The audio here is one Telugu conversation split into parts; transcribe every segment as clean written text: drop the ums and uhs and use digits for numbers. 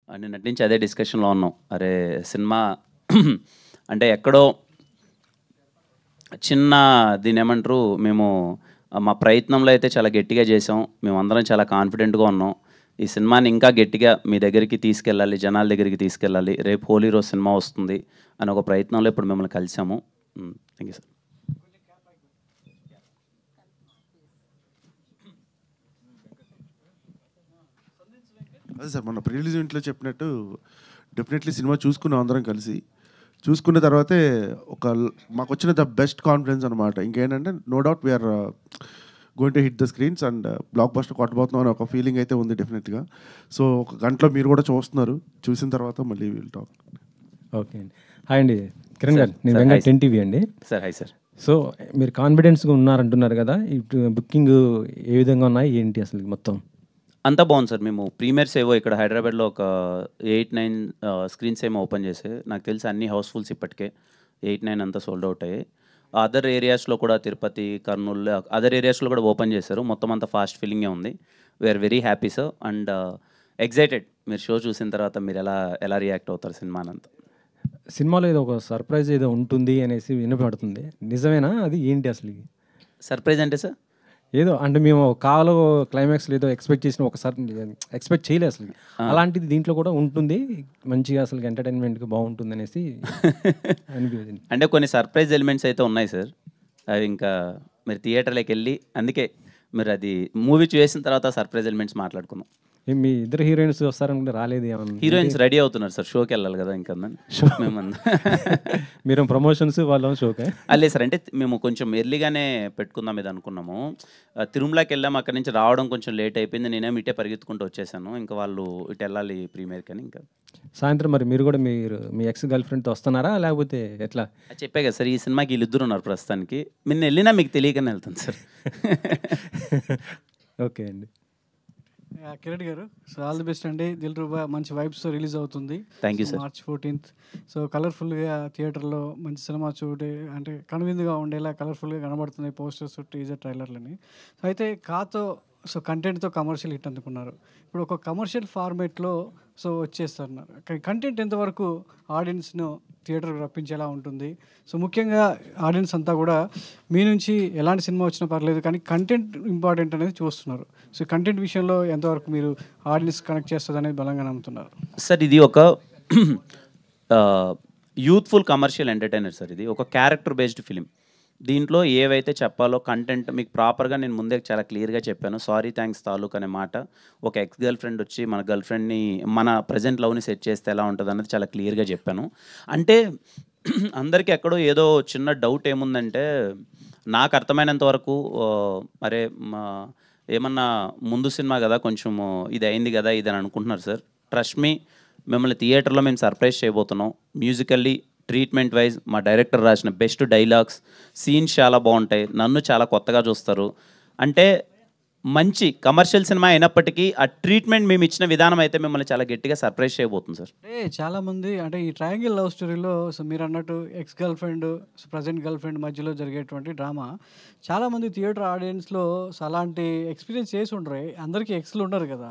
నిన్నటి నుంచి అదే డిస్కషన్‌లో ఉన్నాం. అరే! సినిమా అంటే ఎక్కడో చిన్న దీన్నేమంటారు మేము మా ప్రయత్నంలో అయితే చాలా గట్టిగా చేసాం. మేమందరం చాలా కాన్ఫిడెంట్‌గా ఉన్నాం. ఈ సినిమాని ఇంకా గట్టిగా మీ దగ్గరికి తీసుకెళ్ళాలి, జనాల దగ్గరికి తీసుకెళ్ళాలి. రేపు హోలీ రోజు సినిమా వస్తుంది అని ఒక ప్రయత్నంలో ఇప్పుడు మిమ్మల్ని కలిసాము. Thank you sir. అదే సార్ మొన్న ప్రీ రిలీజ్ ఈవెంట్‌లో చెప్పినట్టు డెఫినెట్‌లీ సినిమా చూసుకున్నాం అందరం కలిసి. చూసుకున్న తర్వాతే మాకొచ్చిన ద బెస్ట్ కాన్ఫిడెన్స్ అనమాట. ఇంకేంటంటే no doubt we are going to hit the screens and blockbuster కొట్టబోతున్నాం అనే ఒక ఫీలింగ్ అయితే ఉంది డెఫినెట్‌గా. సో ఒక గంటలో మీరు కూడా చూస్తున్నారు. చూసిన తర్వాత మళ్ళీ విల్ టాక్. ఓకే అండి. హాయ్ అండి కిరణ్ గారు, నేను సార్, వెంకట్ హాయ్ 10 టీవీ అండి. సార్. Hi sir. సో మీరు కాన్ఫిడెన్స్గా ఉన్నారంటున్నారు కదా, ఇటు బుకింగ్ ఏ విధంగా ఉన్నాయి ఏంటి అసలు మొత్తం? అంతా బాగుంది సార్. మేము ప్రీమియర్స్ ఏవో ఇక్కడ హైదరాబాద్లో ఒక 8, 9 స్క్రీన్స్ ఏమో ఓపెన్ చేసాయి. నాకు తెలిసి అన్ని హౌస్ఫుల్స్ ఇప్పటికే 8, 9 అంతా సోల్డ్ అవుట్ అయ్యాయి. అదర్ ఏరియాస్లో కూడా తిరుపతి, కర్నూలు, అదర్ ఏరియాస్లో కూడా ఓపెన్ చేశారు. మొత్తం అంతా ఫాస్ట్ ఫిల్లింగే ఉంది. We are very happy sir and excited. మీరు షో చూసిన తర్వాత మీరు ఎలా ఎలా రియాక్ట్ అవుతారు సినిమానంతా. సినిమాలో ఏదో ఒక సర్ప్రైజ్ ఏదో ఉంటుంది అనేసి వినపడుతుంది, నిజమేనా? అది ఏంటి అసలు? సర్ప్రైజ్ అంటే సార్? ఏదో అంటే మేము కావాలో క్లైమాక్స్లో ఏదో ఎక్స్పెక్ట్ చేసిన ఒకసారి ఎక్స్పెక్ట్ చేయలేదు అసలు. అలాంటిది దీంట్లో కూడా ఉంటుంది, మంచిగా అసలు ఎంటర్టైన్మెంట్గా బాగుంటుంది అనేసి అనిపించింది. అంటే కొన్ని సర్ప్రైజ్ ఎలిమెంట్స్ అయితే ఉన్నాయి సార్. అవి ఇంకా మీరు థియేటర్‌లోకి వెళ్ళి అందుకే మీరు అది మూవీ చూసిన తర్వాత సర్ప్రైజ్ ఎలిమెంట్స్ మాట్లాడుకుందాం. మీ ఇద్దరు హీరోయిన్స్ వస్తారనుకుంటే రాలేదు ఏమన్నా? హీరోయిన్స్ రెడీ అవుతున్నారు సార్. షోకి వెళ్ళాలి కదా ఇంకా మీరు ప్రమోషన్స్ వాళ్ళ షోకే? లేదు సార్. అంటే మేము కొంచెం ఎర్లీగానే పెట్టుకుందాం ఇది అనుకున్నాము. తిరుమలకి వెళ్ళాము. అక్కడి నుంచి రావడం కొంచెం లేట్ అయిపోయింది. నేనేమో ఇటే పరిగెత్తుకుంటూ వచ్చేసాను. ఇంకా వాళ్ళు ఇటు వెళ్ళాలి ప్రీమియర్కి అని. ఇంకా సాయంత్రం మరి మీరు కూడా మీ ఎక్స్ గర్ల్ ఫ్రెండ్తో వస్తున్నారా లేకపోతే ఎట్లా? చెప్పే కదా సార్, ఈ సినిమాకి వీళ్ళిద్దరు ఉన్నారు ప్రస్తుతానికి. నిన్న వెళ్ళినా మీకు తెలియకనే వెళ్తాను సార్. ఓకే అండి. కిరణ్ గారు, సో ఆల్ ది బెస్ట్ అండి. దిల్రుబా మంచి వైబ్స్తో రిలీజ్ అవుతుంది. Thank you sir. March 14th. So కలర్ఫుల్గా థియేటర్లో మంచి సినిమా చూడే అంటే కనువిందుగా ఉండేలా కలర్ఫుల్గా కనబడుతున్నాయి పోస్టర్స్, టీజర్, ట్రైలర్లని. సో అయితే కాతో సో కంటెంట్తో కమర్షియల్ హిట్ అందుకున్నారు. ఇప్పుడు ఒక కమర్షియల్ ఫార్మేట్లో సో వచ్చేస్తున్నారు. కంటెంట్ ఎంతవరకు ఆడియన్స్ను థియేటర్కి రప్పించేలా ఉంటుంది? సో ముఖ్యంగా ఆడియన్స్ అంతా కూడా మీ నుంచి ఎలాంటి సినిమా వచ్చినా పర్లేదు కానీ కంటెంట్ ఇంపార్టెంట్ అనేది చూస్తున్నారు. సో కంటెంట్ విషయంలో ఎంతవరకు మీరు ఆడియన్స్ కనెక్ట్ చేస్తుంది అనేది బలంగా నమ్ముతున్నారు? సార్ ఇది ఒక యూత్ఫుల్ కమర్షియల్ ఎంటర్టైనర్ సార్. ఇది ఒక క్యారెక్టర్ బేస్డ్ ఫిలిం. దీంట్లో ఏవైతే చెప్పాలో కంటెంట్ మీకు ప్రాపర్గా నేను ముందే చాలా క్లియర్గా చెప్పాను. సారీ థ్యాంక్స్ తాలూక్ అనే మాట. ఒక ఎక్స్ గర్ల్ ఫ్రెండ్ వచ్చి మన గర్ల్ ఫ్రెండ్ని మన ప్రజెంట్ లవ్ని సెట్ చేస్తే ఎలా ఉంటుంది అన్నది చాలా క్లియర్గా చెప్పాను. అంటే అందరికీ ఎక్కడో ఏదో చిన్న డౌట్ ఏముందంటే, నాకు అర్థమైనంత వరకు అరే ఏమన్నా ముందు సినిమా కదా కొంచెము ఇది అయింది కదా ఇది అని అనుకుంటున్నారు సార్. ట్రస్ట్ మీ, మిమ్మల్ని థియేటర్లో మేము సర్ప్రైజ్ చేయబోతున్నాం. మ్యూజికల్లీ, ట్రీట్మెంట్ వైజ్ మా డైరెక్టర్ రాసిన బెస్ట్ డైలాగ్స్, సీన్స్ చాలా బాగుంటాయి. నన్ను చాలా కొత్తగా చూస్తారు. అంటే మంచి కమర్షియల్ సినిమా అయినప్పటికీ ఆ ట్రీట్మెంట్ మేము ఇచ్చిన విధానం అయితే మిమ్మల్ని చాలా గట్టిగా సర్ప్రైజ్ చేయబోతుంది సార్. అంటే చాలామంది అంటే ఈ ట్రయాంగిల్ లవ్ స్టోరీలో సో మీరు అన్నట్టు ex girl friend, present girl friend మధ్యలో జరిగేటువంటి డ్రామా చాలామంది థియేటర్ ఆడియన్స్లో సో అలాంటి ఎక్స్పీరియన్స్ చేసి ఉండరు. అందరికీ ఎక్స్లు ఉండరు కదా.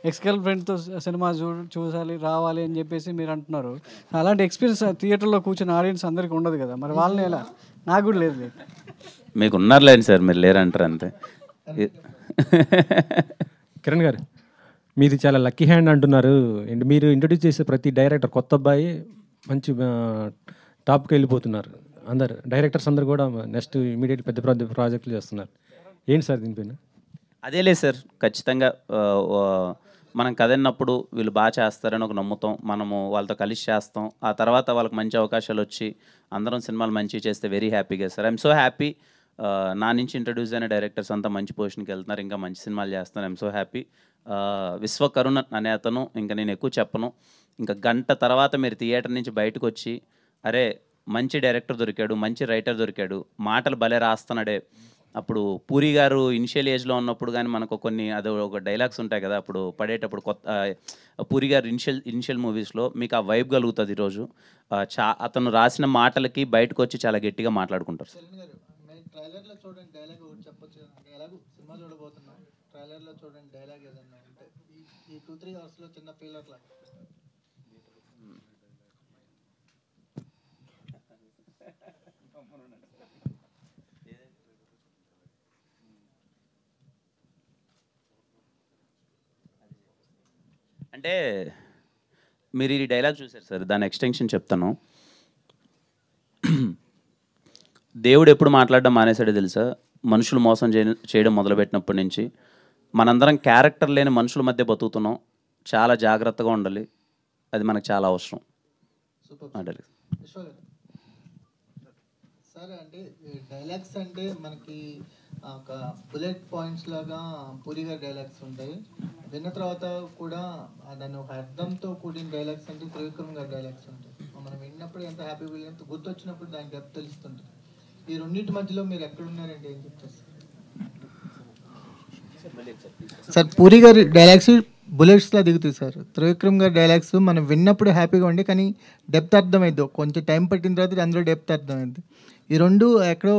ఎక్స్ గర్ల్ ఫ్రెండ్తో సినిమా చూసాలి రావాలి అని చెప్పేసి మీరు అంటున్నారు. అలాంటి ఎక్స్పీరియన్స్ థియేటర్లో కూర్చున్న ఆడియన్స్ అందరికీ ఉండదు కదా. మరి వాళ్ళని ఎలా? నాకు కూడా లేదు. మీకు ఉన్నారులేండి సార్, మీరు లేరంటారు అంతే. కిరణ్ గారు, మీది చాలా లక్కీ హ్యాండ్ అంటున్నారు. అండ్ మీరు ఇంట్రడ్యూస్ చేసే ప్రతి డైరెక్టర్ కొత్త అబ్బాయి మంచి టాప్కి వెళ్ళిపోతున్నారు. అందరు డైరెక్టర్స్ అందరు కూడా నెక్స్ట్ ఇమీడియట్ పెద్ద ప్రాజెక్టులు చేస్తున్నారు. ఏంటి సార్ దీనిపైన? అదేలే సార్, ఖచ్చితంగా మనం కదన్నప్పుడు వీళ్ళు బాగా చేస్తారని ఒక నమ్ముతాం. మనము వాళ్ళతో కలిసి చేస్తాం. ఆ తర్వాత వాళ్ళకి మంచి అవకాశాలు వచ్చి అందరం సినిమాలు మంచిగా చేస్తే వెరీ హ్యాపీగా సార్. I'm so happy. నా నుంచి ఇంట్రడ్యూస్ అయిన డైరెక్టర్స్ అంతా మంచి పొజిషన్కి వెళ్తున్నారు, ఇంకా మంచి సినిమాలు చేస్తున్నారు. I'm so happy. విశ్వకరుణ్ అనే అతను, ఇంకా నేను ఎక్కువ చెప్పను. ఇంకా గంట తర్వాత మీరు థియేటర్ నుంచి బయటకు వచ్చి అరే మంచి డైరెక్టర్ దొరికాడు, మంచి రైటర్ దొరికాడు, మాటలు భలే రాస్తున్నాడే. అప్పుడు పూరి గారు ఇనిషియల్ ఏజ్లో ఉన్నప్పుడు కానీ మనకు కొన్ని అది ఒక డైలాగ్స్ ఉంటాయి కదా, అప్పుడు పడేటప్పుడు పూరి గారు ఇనిషియల్ మూవీస్లో మీకు ఆ వైబ్ కలుగుతుంది. ఈరోజు అతను రాసిన మాటలకి బయటకు వచ్చి చాలా గట్టిగా మాట్లాడుకుంటారు. ట్రైలర్లో చూడండి డైలాగ్ ఒకటి చెప్పొచ్చు. అంటే ఎలాగో సినిమా చూడబోతున్నాం, ట్రైలర్లో చూడండి డైలాగ్ ఏదన్నా ఉంటే ఈ 2-3 అవర్స్లో చిన్న ఫీలర్ లాగా అంటే మీరు ఈ డైలాగ్ చూసారు సార్, దాని ఎక్స్టెన్షన్ చెప్తాను. దేవుడు ఎప్పుడు మాట్లాడడం మానేశాడో తెలుసా? మనుషులు మోసం చేయడం మొదలుపెట్టినప్పటి నుంచి మనందరం క్యారెక్టర్ లేని మనుషుల మధ్య బతుకుతున్నాం. చాలా జాగ్రత్తగా ఉండాలి, అది మనకు చాలా అవసరం. సూపర్ అంటే విశ్వ గారు. సార్ అంటే డైలాగ్స్ అంటే మనకి ఒక బుల్లెట్ పాయింట్స్ లాగా పూరి గారి డైలాగ్స్ ఉంటాయి. విన్న తర్వాత కూడా దాన్ని ఒక అర్థంతో కూడిన డైలాగ్స్ అంటే త్రివిక్రమ్ గారి డైలాగ్స్ ఉంటాయి. మనం విన్నప్పుడు ఎంత హ్యాపీగా ఎంత గుర్తొచ్చినప్పుడు దాని డెప్త్ తెలుస్తుంటుంది. ఈ రెండింటి మధ్యలో మీరు ఎక్కడ ఉన్నారంటే ఏం చెప్తారు సార్? పూరి గారి డైలాగ్స్ బుల్లెట్స్లా దిగుతాయి సార్. త్రివిక్రమ్ గారి డైలాగ్స్ మనం విన్నప్పుడు హ్యాపీగా ఉండి కానీ డెప్త్ అర్థమైద్ది. కొంచెం టైం పట్టిన తర్వాత అందులో డెప్త్ అర్థమైంది. ఈ రెండు ఎక్కడో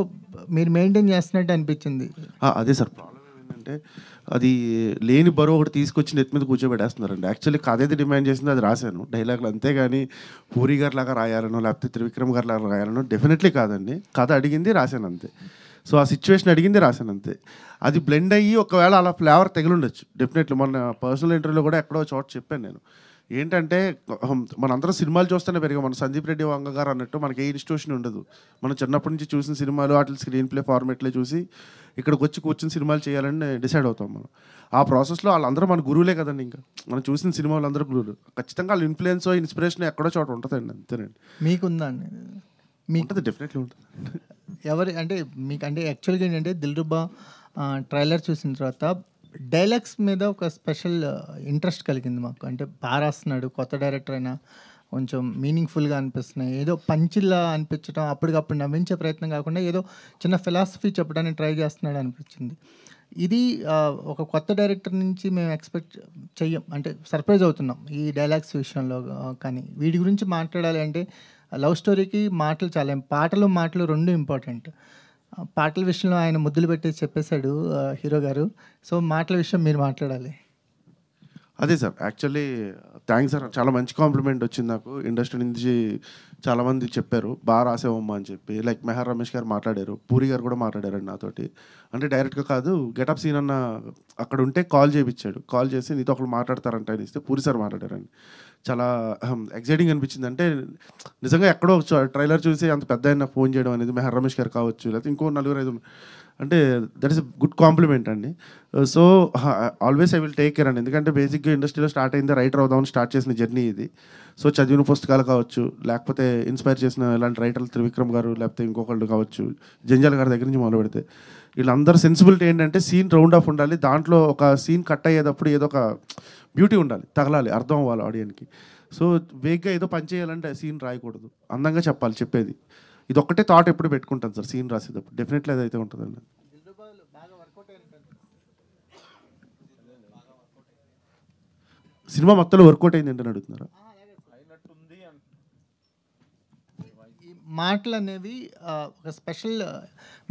మీరు మెయింటైన్ చేస్తున్నట్టు అనిపించింది. అదే సార్ ప్రాబ్లం ఏంటంటే అది లేని బరువు ఒకటి తీసుకొచ్చి నెత్తి మీద కూర్చోబెట్టేస్తున్నారండి. యాక్చువల్లీ కథ ఏది డిమాండ్ చేసింది అది రాశాను డైలాగులు, అంతేగాని పూరి గారి లాగా రాయాలనో లేకపోతే త్రివిక్రమ్ గారి లాగా రాయాలనో డెఫినెట్లీ కాదండి. కథ అడిగింది రాశాను అంతే. సో ఆ సిచ్యువేషన్ అడిగింది రాశాను అంతే. అది బ్లెండ్ అయ్యి ఒకవేళ అలా ఫ్లేవర్ తగిలిండొచ్చు డెఫినెట్లీ. మొన్న పర్సనల్ ఇంటర్వ్యూలో కూడా ఎక్కడో చోట చెప్పాను నేను. ఏంటంటే మనందరం సినిమాలు చూస్తూనే పెరిగాం. మన సందీప్ రెడ్డి వంగ గారు అన్నట్టు మనకి ఏ ఇన్స్టిట్యూషన్ ఉండదు. మనం చిన్నప్పటి నుంచి చూసిన సినిమాలు వాటి స్క్రీన్ ప్లే ఫార్మేట్లే చూసి ఇక్కడికి వచ్చి కూర్చుని సినిమాలు చేయాలని డిసైడ్ అవుతాం మనం. ఆ ప్రాసెస్లో వాళ్ళందరూ మన గురువులే కదండి. ఇంకా మనం చూసిన సినిమాలు అందరూ గురువులు. ఖచ్చితంగా వాళ్ళ ఇన్ఫ్లుయెన్స్ ఇన్స్పిరేషన్ ఎక్కడో చోట ఉంటుందండి, అంతేనండి. మీకుందా అండి? మీకు ఉంటుంది, డెఫినెట్లీ ఉంటుంది. ఎవరు అంటే మీకు అంటే యాక్చువల్గా ఏంటంటే దిల్రుబా ట్రైలర్ చూసిన తర్వాత డైలాగ్స్ మీద ఒక స్పెషల్ ఇంట్రెస్ట్ కలిగింది మాకు. అంటే బాగా రాస్తున్నాడు, కొత్త డైరెక్టర్ అయినా కొంచెం మీనింగ్ఫుల్గా అనిపిస్తున్నాయి. ఏదో పంచిల్లా అనిపించడం, అప్పటికప్పుడు నవ్వించే ప్రయత్నం కాకుండా ఏదో చిన్న ఫిలాసఫీ చెప్పడానికి ట్రై చేస్తున్నాడు అనిపించింది. ఇది ఒక కొత్త డైరెక్టర్ నుంచి మేము ఎక్స్పెక్ట్ చెయ్యం, అంటే సర్ప్రైజ్ అవుతున్నాం ఈ డైలాగ్స్ విషయంలో. కానీ వీటి గురించి మాట్లాడాలి అంటే లవ్ స్టోరీకి మాటలు చాలా మాటలు రెండు ఇంపార్టెంట్. పాటల విషయంలో ఆయన ముద్దులు పెట్టి చెప్పేశాడు హీరో గారు. సో మాటల విషయం మీరు మాట్లాడాలి. అదే సార్, యాక్చువల్లీ థ్యాంక్స్ సార్. చాలా మంచి కాంప్లిమెంట్ వచ్చింది నాకు. ఇండస్ట్రీ నుంచి చాలామంది చెప్పారు బాగా రాసేవమ్మా అని చెప్పి. లైక్ మెహర్ రమేష్ గారు మాట్లాడారు, పూరి గారు కూడా మాట్లాడారండి నాతోటి. అంటే డైరెక్ట్గా కాదు, గెటప్ సీన్ అన్న అక్కడ ఉంటే కాల్ చేయించాడు. కాల్ చేసి నీతో ఒకళ్ళు మాట్లాడతారంట అని ఇస్తే పూరి సార్ మాట్లాడారండి. చాలా ఎక్సైటింగ్ అనిపించింది. అంటే నిజంగా ఎక్కడో ట్రైలర్ చూసి అంత పెద్ద ఆయన ఫోన్ చేయడం అనేది, మెహర్ రమేష్ గారు కావచ్చు లేకపోతే ఇంకో 4-5, అంటే దట్ ఈస్ గుడ్ కాంప్లిమెంట్ అండి. So always I will take care అండి. ఎందుకంటే బేసిక్గా ఇండస్ట్రీలో స్టార్ట్ అయింది రైటర్ అవుదామని స్టార్ట్ చేసిన జర్నీ ఇది. సో చదివిన పుస్తకాలు కావచ్చు, లేకపోతే ఇన్స్పైర్ చేసిన ఇలాంటి రైటర్లు త్రివిక్రమ్ గారు లేకపోతే ఇంకొకళ్ళు కావచ్చు, జంజాల్ గారి దగ్గర నుంచి మొదలు పెడితే వీళ్ళందరూ సెన్సిబిలిటీ ఏంటంటే సీన్ రౌండ్ ఆఫ్ ఉండాలి. దాంట్లో ఒక సీన్ కట్ అయ్యేటప్పుడు ఏదో ఒక బ్యూటీ ఉండాలి, తగలాలి, అర్థం అవ్వాలి ఆడియన్కి. సో వేగ్గా ఏదో పని చేయాలంటే సీన్ రాయకూడదు, అందంగా చెప్పాలి చెప్పేది. ఇది ఒక్కటే థాట్ ఎప్పుడు పెట్టుకుంటాను సార్ సీన్ రాసేటప్పుడు. డెఫినెట్లీ అదైతే ఉంటుందండి. సినిమా మొత్తంలో వర్కౌట్ అయింది ఏంటని అడుగుతున్నారా? మాటలు అనేవి ఒక స్పెషల్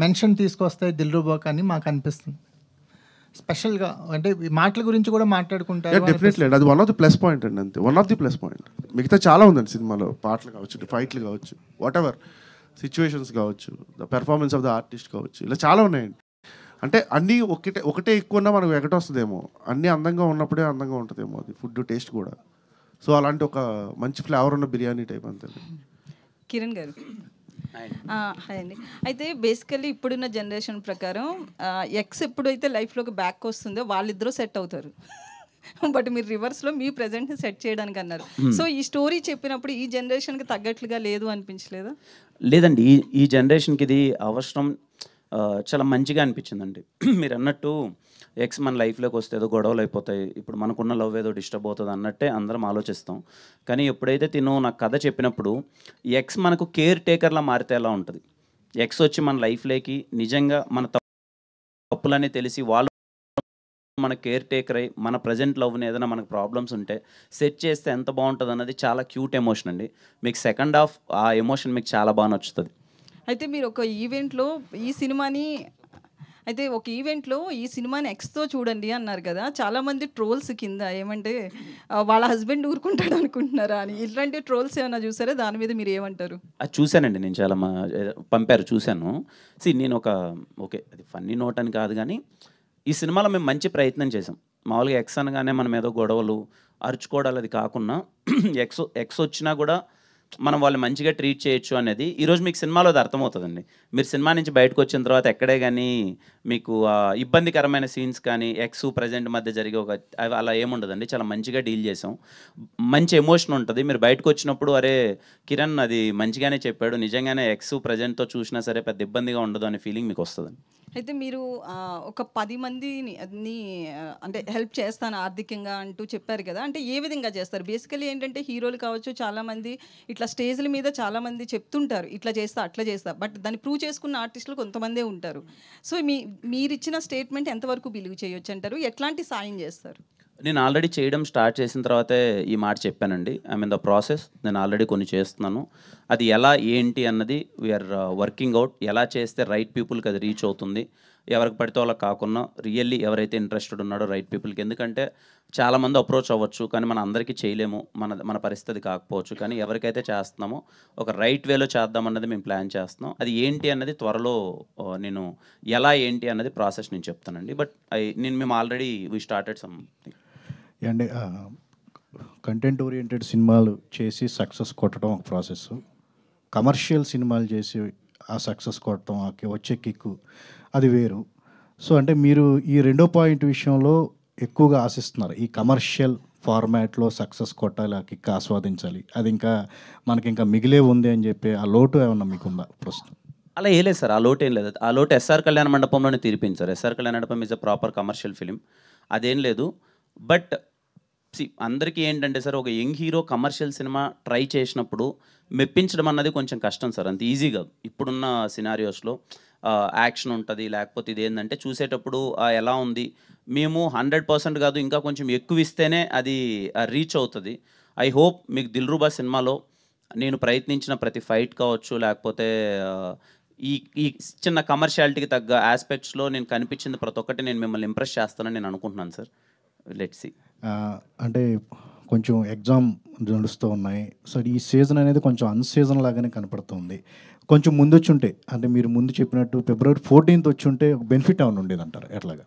మెన్షన్ తీసుకొస్తాయి దిల్రుబాకి అని మాకు అనిపిస్తుంది. స్పెషల్గా అంటే ఈ మాటల గురించి కూడా మాట్లాడుకుంటారు. డెఫినెట్లీ అండి, అది one of the plus point అండి, అంతే. One of the plus point. మిగతా చాలా ఉందండి సినిమాలో. పాటలు కావచ్చు, ఫైట్లు కావచ్చు, వాట్ ఎవర్ సిచ్యువేషన్స్ కావచ్చు, the performance of the artist కావచ్చు, ఇలా చాలా ఉన్నాయండి. అంటే అన్నీ ఒకటే ఎక్కువ ఉన్నా మనకు ఎగటొస్తుందేమో. అన్నీ అందంగా ఉన్నప్పుడే అందంగా ఉంటుందేమో అది ఫుడ్ టేస్ట్ కూడా. సో అలాంటి ఒక మంచి ఫ్లేవర్ ఉన్న బిర్యానీ టైప్ అంతే. కిరణ్ గారు హాయ్ అండి. అయితే బేసికల్లీ ఇప్పుడున్న జనరేషన్ ప్రకారం ఎక్స్ ఎప్పుడైతే లైఫ్లోకి బ్యాక్ వస్తుందో వాళ్ళిద్దరూ సెట్ అవుతారు. బట్ మీరు రివర్స్లో మీ ప్రజెంట్ని సెట్ చేయడానికి అన్నారు. సో ఈ స్టోరీ చెప్పినప్పుడు ఈ జనరేషన్కి తగ్గట్లుగా లేదు అనిపించలేదా? లేదండి, ఈ జనరేషన్కి ఇది అవసరం. చాలా మంచిగా అనిపించిందండి. మీరు అన్నట్టు ఎక్స్ మన లైఫ్లోకి వస్తే ఏదో గొడవలు అయిపోతాయి, ఇప్పుడు మనకున్న లవ్ ఏదో డిస్టర్బ్ అవుతుంది అన్నట్టే అందరం ఆలోచిస్తాం. కానీ ఎప్పుడైతే తిను నాకు కథ చెప్పినప్పుడు ఎక్స్ మనకు కేర్ టేకర్లా మారితే ఎలా ఉంటుంది, ఎక్స్ వచ్చి మన లైఫ్లోకి నిజంగా మన తప్పులని తెలిసి వాళ్ళు మన కేర్ టేకర్ అయ్యి మన ప్రజెంట్ లవ్ని ఏదైనా మనకు ప్రాబ్లమ్స్ ఉంటే సెట్ చేస్తే ఎంత బాగుంటుంది అన్నది చాలా క్యూట్ ఎమోషన్ అండి. మీకు సెకండ్ హాఫ్ ఆ ఎమోషన్ మీకు చాలా బాగా నచ్చుతుంది. అయితే మీరు ఒక ఈవెంట్లో ఈ సినిమాని అయితే ఒక ఈవెంట్లో ఈ సినిమాని ఎక్స్తో చూడండి అన్నారు కదా, చాలామంది ట్రోల్స్ కింద ఏమంటే వాళ్ళ హస్బెండ్ ఊరుకుంటాడు అనుకుంటున్నారా అని, ఇట్లాంటి ట్రోల్స్ ఏమైనా చూసారా? దాని మీద మీరు ఏమంటారు? అది చూశానండి నేను, చాలా పంపారు చూశాను. నేను ఓకే అది ఫన్నీ నోట్ అని కాదు కానీ, ఈ సినిమాలో మేము మంచి ప్రయత్నం చేసాం. మామూలుగా ఎక్స్ అనగానే మనం ఏదో గొడవలు అరుచుకోవడాలు అది కాకుండా ఎక్స్ వచ్చినా కూడా మనం వాళ్ళు మంచిగా ట్రీట్ చేయొచ్చు అనేది ఈరోజు మీకు సినిమాలో అది అర్థమవుతుందండి. మీరు సినిమా నుంచి బయటకు వచ్చిన తర్వాత ఎక్కడే కానీ మీకు ఇబ్బందికరమైన సీన్స్ కానీ ఎక్స్ ప్రజెంట్ మధ్య జరిగే అలా ఏముండదండి. చాలా మంచిగా డీల్ చేసాం. మంచి ఎమోషన్ ఉంటుంది. మీరు బయటకు వచ్చినప్పుడు అరే కిరణ్ అది మంచిగానే చెప్పాడు, నిజంగానే ఎక్స్ ప్రజెంట్తో చూసినా సరే పెద్ద ఇబ్బందిగా ఉండదు అనే ఫీలింగ్ మీకు వస్తుందండి. అయితే మీరు ఒక 10 మందిని అంటే హెల్ప్ చేస్తాను ఆర్థికంగా అంటూ చెప్పారు కదా, అంటే ఏ విధంగా చేస్తారు? బేసికలీ ఏంటంటే హీరోలు కావచ్చు, చాలామంది ఇట్లా స్టేజ్ల మీద చాలామంది చెప్తుంటారు ఇట్లా చేస్తా అట్లా చేస్తా, బట్ దాన్ని ప్రూవ్ చేసుకున్న ఆర్టిస్టులు కొంతమందే ఉంటారు. సో మీరు ఇచ్చిన స్టేట్మెంట్ ఎంతవరకు బిలీవ్ చేయొచ్చు అంటారు? ఎట్లాంటి సాయం చేస్తారు? నేను ఆల్రెడీ చేయడం స్టార్ట్ చేసిన తర్వాతే ఈ మాట చెప్పానండి. I mean the process. నేను ఆల్రెడీ కొన్ని చేస్తున్నాను. అది ఎలా ఏంటి అన్నది వీఆర్ వర్కింగ్ అవుట్. ఎలా చేస్తే రైట్ పీపుల్కి అది రీచ్ అవుతుంది, ఎవరికి పడితే వాళ్ళకి కాకుండా రియల్లీ ఎవరైతే ఇంట్రెస్టెడ్ ఉన్నాడో రైట్ పీపుల్కి. ఎందుకంటే చాలామంది అప్రోచ్ అవ్వచ్చు కానీ మన అందరికీ చేయలేము, మన పరిస్థితి కాకపోవచ్చు. కానీ ఎవరికైతే చేస్తున్నామో ఒక రైట్ వేలో చేద్దామన్నది మేము ప్లాన్ చేస్తున్నాం. అది ఏంటి అన్నది త్వరలో నేను ఎలా ఏంటి అన్నది ప్రాసెస్ నేను చెప్తానండి. బట్ మేము already we started something. And content oriented సినిమాలు చేసి సక్సెస్ కొట్టడం ఒక ప్రాసెస్, కమర్షియల్ సినిమాలు చేసి ఆ సక్సెస్ కొట్టడం వచ్చే కిక్కు అది వేరు. సో అంటే మీరు ఈ రెండో పాయింట్ విషయంలో ఎక్కువగా ఆశిస్తున్నారు, ఈ కమర్షియల్ ఫార్మాట్లో సక్సెస్ కొట్టాలి, ఆ కిక్ ఆస్వాదించాలి, అది ఇంకా మనకి ఇంకా మిగిలే ఉంది అని చెప్పి ఆ లోటు ఏమన్నా మీకుందా ప్రస్తుతం? అలా ఏ లేదు సార్, ఆ లోటు ఏం లేదు. ఆ లోటు ఎస్ఆర్ కళ్యాణ మండపంలోనే తీరిపోయింది సార్. ఎస్ఆర్ కళ్యాణ మండపం is a proper commercial film, అదేం లేదు. బట్ అందరికీ ఏంటంటే సార్, ఒక young hero commercial cinema try చేసినప్పుడు మెప్పించడం అన్నది కొంచెం కష్టం సార్, అంత ఈజీ కాదు. ఇప్పుడున్న సినారియోస్లో యాక్షన్ ఉంటుంది, లేకపోతే ఇది ఏంటంటే చూసేటప్పుడు ఎలా ఉంది, మేము 100% కాదు ఇంకా కొంచెం ఎక్కువ ఇస్తేనే అది రీచ్ అవుతుంది. ఐ హోప్ మీకు దిల్రుబా సినిమాలో నేను ప్రయత్నించిన ప్రతి ఫైట్ కావచ్చు, లేకపోతే ఈ చిన్న కమర్షియాలిటీకి తగ్గ ఆస్పెక్ట్స్లో నేను కనిపించింది ప్రతి ఒక్కటి నేను మిమ్మల్ని ఇంప్రెస్ చేస్తానని నేను అనుకుంటున్నాను సార్. Let's see. అంటే కొంచెం ఎగ్జామ్ నడుస్తూ ఉన్నాయి. సో ఈ సీజన్ అనేది కొంచెం అన్సీజన్ లాగానే కనపడుతుంది. కొంచెం ముందు వచ్చి ఉంటే, అంటే మీరు ముందు చెప్పినట్టు February 14th వచ్చి ఉంటే ఒక బెనిఫిట్ ఏమైనా ఉండేది అంటారు ఎట్లాగా?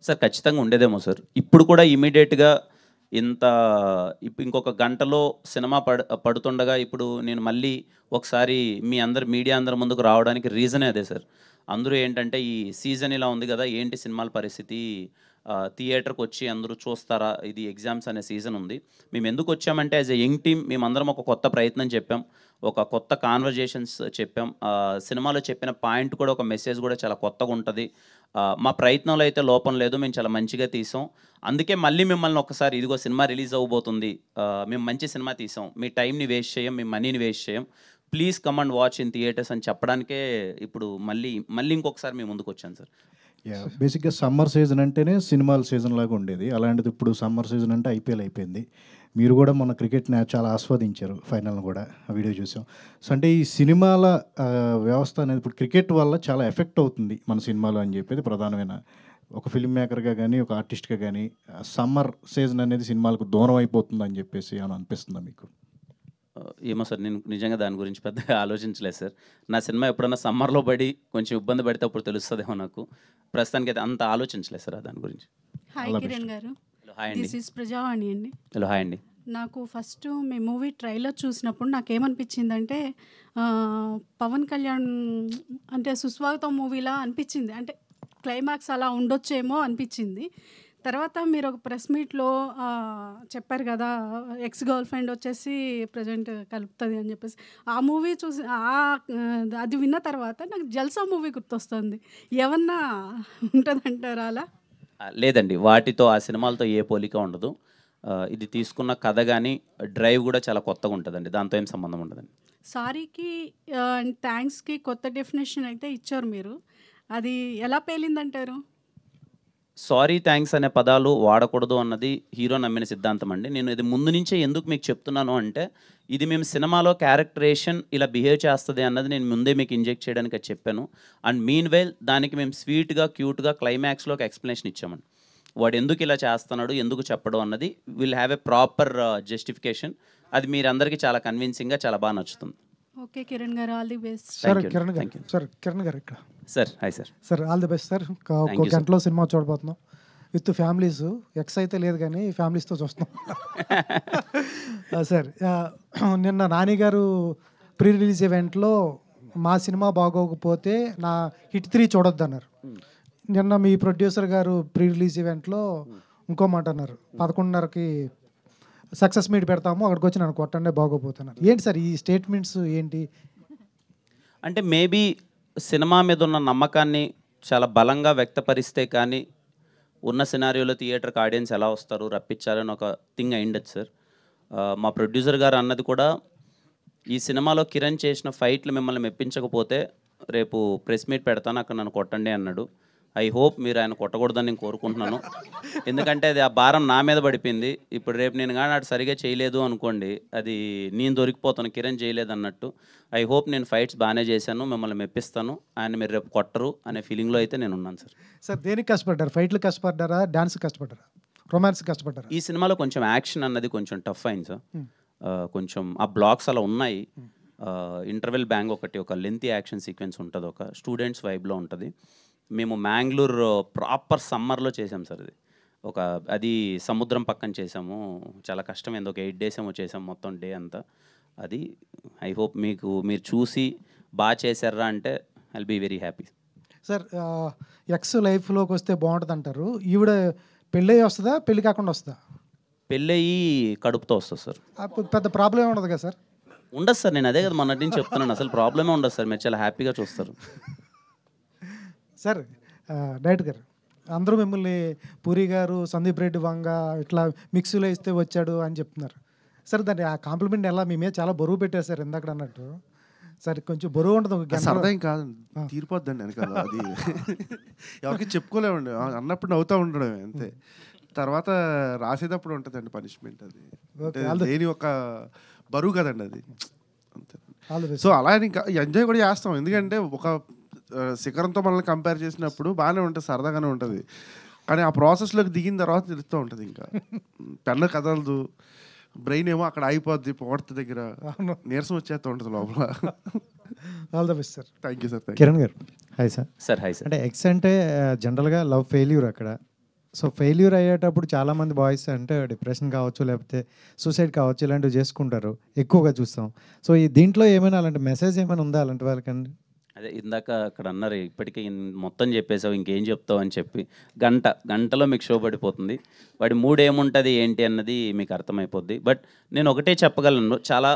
సార్ ఖచ్చితంగా ఉండేదేమో సార్. ఇప్పుడు కూడా ఇమీడియట్గా ఇంకొక గంటలో సినిమా పడుతుండగా ఇప్పుడు నేను మళ్ళీ ఒకసారి మీడియా అందరి ముందుకు రావడానికి రీజనే అదే సార్. అందరూ ఏంటంటే ఈ సీజన్ ఇలా ఉంది కదా, ఏంటి సినిమాల పరిస్థితి, థియేటర్కి వచ్చి అందరూ చూస్తారా, ఇది ఎగ్జామ్స్ అనే సీజన్ ఉంది. మేము ఎందుకు వచ్చామంటే యాజ్ ఎ యంగ్ టీమ్ మేమందరం ఒక కొత్త ప్రయత్నం చెప్పాం, ఒక కొత్త కాన్వర్జేషన్స్ చెప్పాం. సినిమాలో చెప్పిన పాయింట్ కూడా, ఒక మెసేజ్ కూడా చాలా కొత్తగా ఉంటుంది. మా ప్రయత్నంలో అయితే లోపం లేదు, మేము చాలా మంచిగా తీసాం. అందుకే మళ్ళీ మిమ్మల్ని ఒకసారి ఇదిగో సినిమా రిలీజ్ అవ్వబోతుంది, మేము మంచి సినిమా తీసాం, మీ టైంని వేస్ట్ చేయం, మీ మనీని వేస్ట్ చేయం, please come and watch in theatres అని చెప్పడానికే ఇప్పుడు మళ్ళీ ఇంకొకసారి మేము ముందుకు వచ్చాను సార్. బేసిక్గా సమ్మర్ సీజన్ అంటేనే సినిమాల సీజన్ లాగా ఉండేది, అలాంటిది ఇప్పుడు సమ్మర్ సీజన్ అంటే ఐపీఎల్ అయిపోయింది. మీరు కూడా మన క్రికెట్ని చాలా ఆస్వాదించారు, ఫైనల్ని కూడా ఆ వీడియో చూసాం. సో అంటే ఈ సినిమాల వ్యవస్థ అనేది ఇప్పుడు క్రికెట్ వల్ల చాలా ఎఫెక్ట్ అవుతుంది మన సినిమాలో అని చెప్పేది ప్రధానమైన, ఒక ఫిల్మ్ మేకర్గా కానీ ఒక ఆర్టిస్ట్గా కానీ సమ్మర్ సీజన్ అనేది సినిమాలకు దూరం అయిపోతుంది అని చెప్పేసి ఏమైనా అనిపిస్తుందా మీకు? ఏమో సార్, నేను నిజంగా దాని గురించి పెద్దగా ఆలోచించలేదు సార్. నా సినిమా ఎప్పుడన్నా సమ్మర్లో పడి కొంచెం ఇబ్బంది పడితే అప్పుడు తెలుస్తుందేమో నాకు. ప్రస్తుతానికి అయితే అంత ఆలోచించలేదు సార్ దాని గురించి. హాయ్ కిరణ్ గారు, హాయ్ అండి. దిస్ ఈస్ ప్రజావాణి అండి. హలో హాయ్ అండి. నాకు ఫస్ట్ మీ మూవీ ట్రైలర్ చూసినప్పుడు నాకేమనిపించిందంటే పవన్ కళ్యాణ్ అంటే సుస్వాగతం మూవీలా అనిపించింది, అంటే క్లైమాక్స్ అలా ఉండొచ్చేమో అనిపించింది. తర్వాత మీరు ఒక ప్రెస్ మీట్లో చెప్పారు కదా, ఎక్స్ గర్ల్ ఫ్రెండ్ వచ్చేసి ప్రజెంట్ కలుపుతుంది అని చెప్పేసి, ఆ మూవీ చూసి అది విన్న తర్వాత నాకు జల్సా మూవీ గుర్తొస్తుంది. ఏమన్నా ఉంటుందంటారా అలా? లేదండి, వాటితో ఆ సినిమాలతో ఏ పోలిక ఉండదు. ఇది తీసుకున్న కథ కానీ డ్రైవ్ కూడా చాలా కొత్తగా ఉంటుందండి, దాంతో ఏం సంబంధం ఉండదండి. సారీకి థ్యాంక్స్కి కొత్త డెఫినేషన్ అయితే ఇచ్చారు మీరు, అది ఎలా పేలిందంటారు? సారీ థ్యాంక్స్ అనే పదాలు వాడకూడదు అన్నది హీరో నమ్మిన సిద్ధాంతం అండి. నేను ఇది ముందు నుంచే ఎందుకు మీకు చెప్తున్నాను అంటే, ఇది మేము సినిమాలో క్యారెక్టరేషన్ ఇలా బిహేవ్ చేస్తుంది అన్నది నేను ముందే మీకు ఇంజెక్ట్ చేయడానికి అది చెప్పాను. అండ్ మీన్ వైల్ దానికి మేము స్వీట్గా క్యూట్గా క్లైమాక్స్లో ఒక ఎక్స్ప్లెనేషన్ ఇచ్చామండి. వాడు ఎందుకు ఇలా చేస్తున్నాడు, ఎందుకు చెప్పడం అన్నది will have a proper justification. అది మీరందరికీ చాలా కన్విన్సింగ్గా చాలా బాగా నచ్చుతుంది. ఓకే కిరణ్ గారు, all the best. Sir Thank you. Kiran Thank గారు, you. సార్ కిరణ్ గారు ఇక్కడ. Sir hi sir. Sir all the best sir. Thank ఒక you, sir. గంటలో సినిమా చూడబోతున్నాం విత్ ఫ్యామిలీస్. ఎక్స్ అయితే లేదు కానీ ఫ్యామిలీస్తో చూస్తున్నాం. సార్ నిన్న నాని గారు ప్రీ రిలీజ్ ఈవెంట్లో మా సినిమా బాగోకపోతే నా హిట్ 3 చూడొద్దు అన్నారు. నిన్న మీ ప్రొడ్యూసర్ గారు ప్రీ రిలీజ్ ఈవెంట్లో ఇంకో మాట అన్నారు, 11:30కి సక్సెస్ మీట్ పెడతాము, అక్కడికి వచ్చి నన్ను కొట్టండి బాగోపోతున్నారు. ఏంటి సార్ ఈ స్టేట్మెంట్స్ ఏంటి? అంటే మేబీ సినిమా మీద ఉన్న నమ్మకాన్ని చాలా బలంగా వ్యక్తపరిస్తే కానీ ఉన్న సినారియోలో థియేటర్కి ఆడియన్స్ ఎలా వస్తారు, రప్పించాలని ఒక థింగ్ అయిండొచ్చు సార్. మా ప్రొడ్యూసర్ గారు అన్నది కూడా, ఈ సినిమాలో కిరణ్ చేసిన ఫైట్లు మిమ్మల్ని మెప్పించకపోతే రేపు ప్రెస్ మీట్ పెడతాను, అక్కడ నన్ను కొట్టండి అన్నాడు. ఐ హోప్ మీరు ఆయన కొట్టకూడదని నేను కోరుకుంటున్నాను. ఎందుకంటే అది ఆ భారం నా మీద పడిపోయింది. ఇప్పుడు రేపు నేను కానీ అటు సరిగా చేయలేదు అనుకోండి, అది నేను దొరికిపోతాను, కిరణ్ చేయలేదు అన్నట్టు. ఐ హోప్ నేను ఫైట్స్ బాగానే చేశాను, మిమ్మల్ని మెప్పిస్తాను, ఆయన మీరు రేపు కొట్టరు అనే ఫీలింగ్లో అయితే నేను ఉన్నాను సార్. సార్ దేనికి కష్టపడ్డారు? ఫైట్లు కష్టపడ్డారా, డాన్స్ కష్టపడ్డారా, రొమాన్స్ కష్టపడ్డారా? ఈ సినిమాలో కొంచెం యాక్షన్ అన్నది కొంచెం టఫ్ అయింది సార్. కొంచెం ఆ బ్లాక్స్ అలా ఉన్నాయి. ఇంటర్వెల్ బ్యాంగ్ ఒకటి, ఒక లెంతీ యాక్షన్ సీక్వెన్స్ ఉంటుంది, ఒక స్టూడెంట్స్ వైబ్లో ఉంటుంది. మేము మ్యాంగ్లూర్ ప్రాపర్ సమ్మర్లో చేసాం సార్. అది సముద్రం పక్కన చేసాము. చాలా కష్టమైంది. ఒక 8 days ఏమో చేసాం మొత్తం డే అంతా. అది ఐ హోప్ మీరు చూసి బాగా చేశారా అంటే I'll be very happy. Sir ఎక్స్ లైఫ్లోకి వస్తే బాగుంటుంది అంటారు. ఈవిడ పెళ్ళి వస్తుందా, పెళ్ళి కాకుండా వస్తుందా? పెళ్ళయి కడుపుతో వస్తుంది సార్. అప్పుడు పెద్ద ప్రాబ్లం ఉండదు కదా సార్? ఉండదు సార్, నేను అదే కదా మొన్నటి నుంచి చెప్తున్నాను, అసలు ప్రాబ్లమే ఉండదు సార్. మీరు చాలా హ్యాపీగా చూస్తారు. సార్ డైరెక్టర్ గారు, అందరూ మిమ్మల్ని పూరి గారు, సందీప్ రెడ్డి వంగ ఇట్లా మిక్సీలో ఇస్తే వచ్చాడు అని చెప్తున్నారు. సార్ దాన్ని ఆ కాంప్లిమెంట్ ఎలా మీ మీద చాలా బరువు పెట్టారు సార్ ఇందాక అన్నట్టు. సార్ కొంచెం బరువు ఉంటుంది, ఒక గంట సరదా ఏం కాదు, తీరిపోద్దండి వెనకాల. అది ఎవరికి చెప్పుకోలేమండి, అన్నప్పుడు నవ్వుతూ ఉండడం అంతే. తర్వాత రాసేటప్పుడు ఉంటుందండి పనిష్మెంట్. అది అంటే దేని ఒక బరువు కదండి అది, అంతే. సో అలా ఇంకా ఎంజాయ్ కూడా చేస్తాం, ఎందుకంటే ఒక శిఖరంతో మనల్ని కంపేర్ చేసినప్పుడు బాగానే ఉంటుంది, సరదాగానే ఉంటుంది. కానీ ఆ ప్రాసెస్లోకి దిగిన తర్వాత తెలుస్తూ ఉంటుంది, ఇంకా పెన్ను కదలదు, బ్రెయిన్ ఏమో అక్కడ అయిపోద్ది, పొగడ్త దగ్గర నీరసం వచ్చేస్తూ ఉంటుంది లోపల. All the best sir. Thank you sir. Kiran garu hi sir. Sir hi sir. అంటే ఎక్స్ అంటే జనరల్గా లవ్ ఫెయిల్యూర్ అక్కడ. సో ఫెయిల్యూర్ అయ్యేటప్పుడు చాలామంది బాయ్స్ అంటే డిప్రెషన్ కావచ్చు, లేకపోతే సూసైడ్ కావచ్చు, ఇలాంటివి చేసుకుంటారు, ఎక్కువగా చూస్తాం. సో ఈ దీంట్లో ఏమైనా అలాంటి మెసేజ్ ఏమైనా ఉందా అలాంటి వాళ్ళకండి? అదే ఇందాక అక్కడ అన్నారు, ఇప్పటికీ మొత్తం చెప్పేసావు, ఇంకేం చెప్తావు అని చెప్పి. గంటలో మీకు షో పడిపోతుంది. వాడి మూడ్ ఏముంటుంది ఏంటి అన్నది మీకు అర్థమైపోద్ది. బట్ నేను ఒకటే చెప్పగలను, చాలా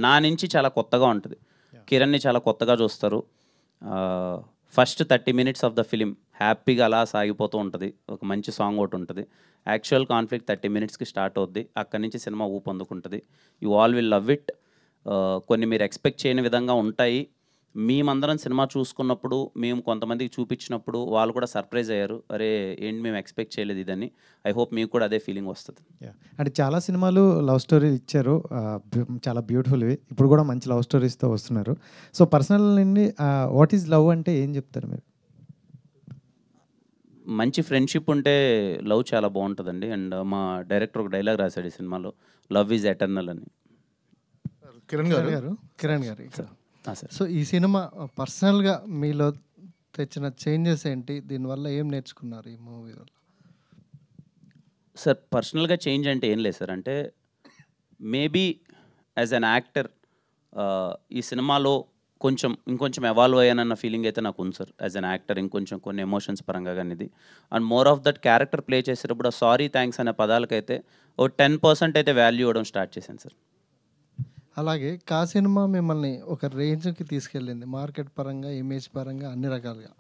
నా నుంచి చాలా కొత్తగా ఉంటుంది. కిరణ్ని చాలా కొత్తగా చూస్తారు. First 30 minutes of the film హ్యాపీగా అలా సాగిపోతూ ఉంటుంది. ఒక మంచి సాంగ్ ఒకటి ఉంటుంది. యాక్చువల్ కాన్ఫ్లిక్ట్ 30 minutesకి స్టార్ట్ అవుద్ది. అక్కడి నుంచి సినిమా ఊపందుకుంటుంది. You all will love it. కొన్ని మీరు ఎక్స్పెక్ట్ చేయని విధంగా ఉంటాయి. మేమందరం సినిమా చూసుకున్నప్పుడు, మేము కొంతమందికి చూపించినప్పుడు వాళ్ళు కూడా సర్ప్రైజ్ అయ్యారు, అరే ఏంటి మేము ఎక్స్పెక్ట్ చేయలేదు ఇదని. ఐ హోప్ మీకు కూడా అదే ఫీలింగ్ వస్తుంది. అంటే చాలా సినిమాలు లవ్ స్టోరీలు ఇచ్చారు, చాలా బ్యూటిఫుల్వి. ఇప్పుడు కూడా మంచి లవ్ స్టోరీస్తో వస్తున్నారు. సో పర్సనల్ నుండి వాట్ ఈజ్ లవ్ అంటే ఏం చెప్తారు మీరు? మంచి ఫ్రెండ్షిప్ ఉంటే లవ్ చాలా బాగుంటుందండి. అండ్ మా డైరెక్టర్ ఒక డైలాగ్ రాశాడు ఈ సినిమాలో, లవ్ ఈజ్ ఎటర్నల్ అని. కిరణ్ గారు సార్. సో ఈ సినిమా పర్సనల్గా మీలో తెచ్చిన చేంజెస్ ఏంటి, దీనివల్ల ఏం నేర్చుకున్నారు ఈ మూవీ వల్ల? సార్ పర్సనల్గా చేంజ్ అంటే ఏం లేదు సార్. అంటే మేబీ యాజ్ అన్ యాక్టర్ ఈ సినిమాలో ఇంకొంచెం ఎవాల్వ్ అయ్యానన్న ఫీలింగ్ అయితే నాకు ఉంది సార్. యాజ్ అన్ యాక్టర్ ఇంకొంచెం కొన్ని ఎమోషన్స్ పరంగా కానీ ఇది. And more of that character play చేసేటప్పుడు సారీ థ్యాంక్స్ అనే పదాలకైతే ఓ 10% అయితే వాల్యూ ఇవ్వడం స్టార్ట్ చేశాను సార్. అలాగే కా సినిమా మిమ్మల్ని ఒక రేంజ్కి తీసుకెళ్ళింది, మార్కెట్ పరంగా, ఇమేజ్ పరంగా, అన్ని రకాలుగా.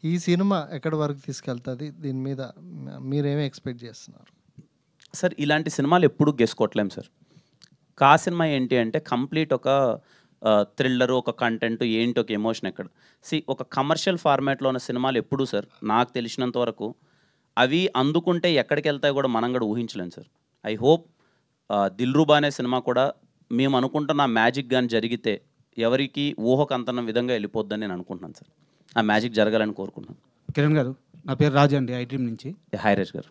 ఈ సినిమా ఎక్కడి వరకు తీసుకెళ్తుంది, దీని మీద మీరేమీ ఎక్స్పెక్ట్ చేస్తున్నారు? సార్ ఇలాంటి సినిమాలు ఎప్పుడు గెస్ కొట్టలేం సార్. కా సినిమా ఏంటి అంటే కంప్లీట్ ఒక థ్రిల్లరు, ఒక కంటెంట్ ఏంటి, ఒక ఎమోషన్ ఎక్కడ. ఒక కమర్షియల్ ఫార్మాట్లో ఉన్న సినిమాలు ఎప్పుడు సార్ నాకు తెలిసినంత వరకు అవి అందుకుంటే ఎక్కడికి వెళ్తాయో కూడా మనం కూడా ఊహించలేం సార్. ఐ హోప్ దిల్రుబా అనే సినిమా కూడా మేము అనుకుంటున్న మ్యాజిక్ కానీ జరిగితే ఎవరికి ఊహకు అంతన్న విధంగా వెళ్ళిపోద్దని నేను అనుకుంటున్నాను సార్. ఆ మ్యాజిక్ జరగాలని కోరుకుంటున్నాను. కిరణ్ గారు, నా పేరు రాజు అండి, ఐ డ్రీమ్ నుంచి. హాయ్ రాజ్ గారు.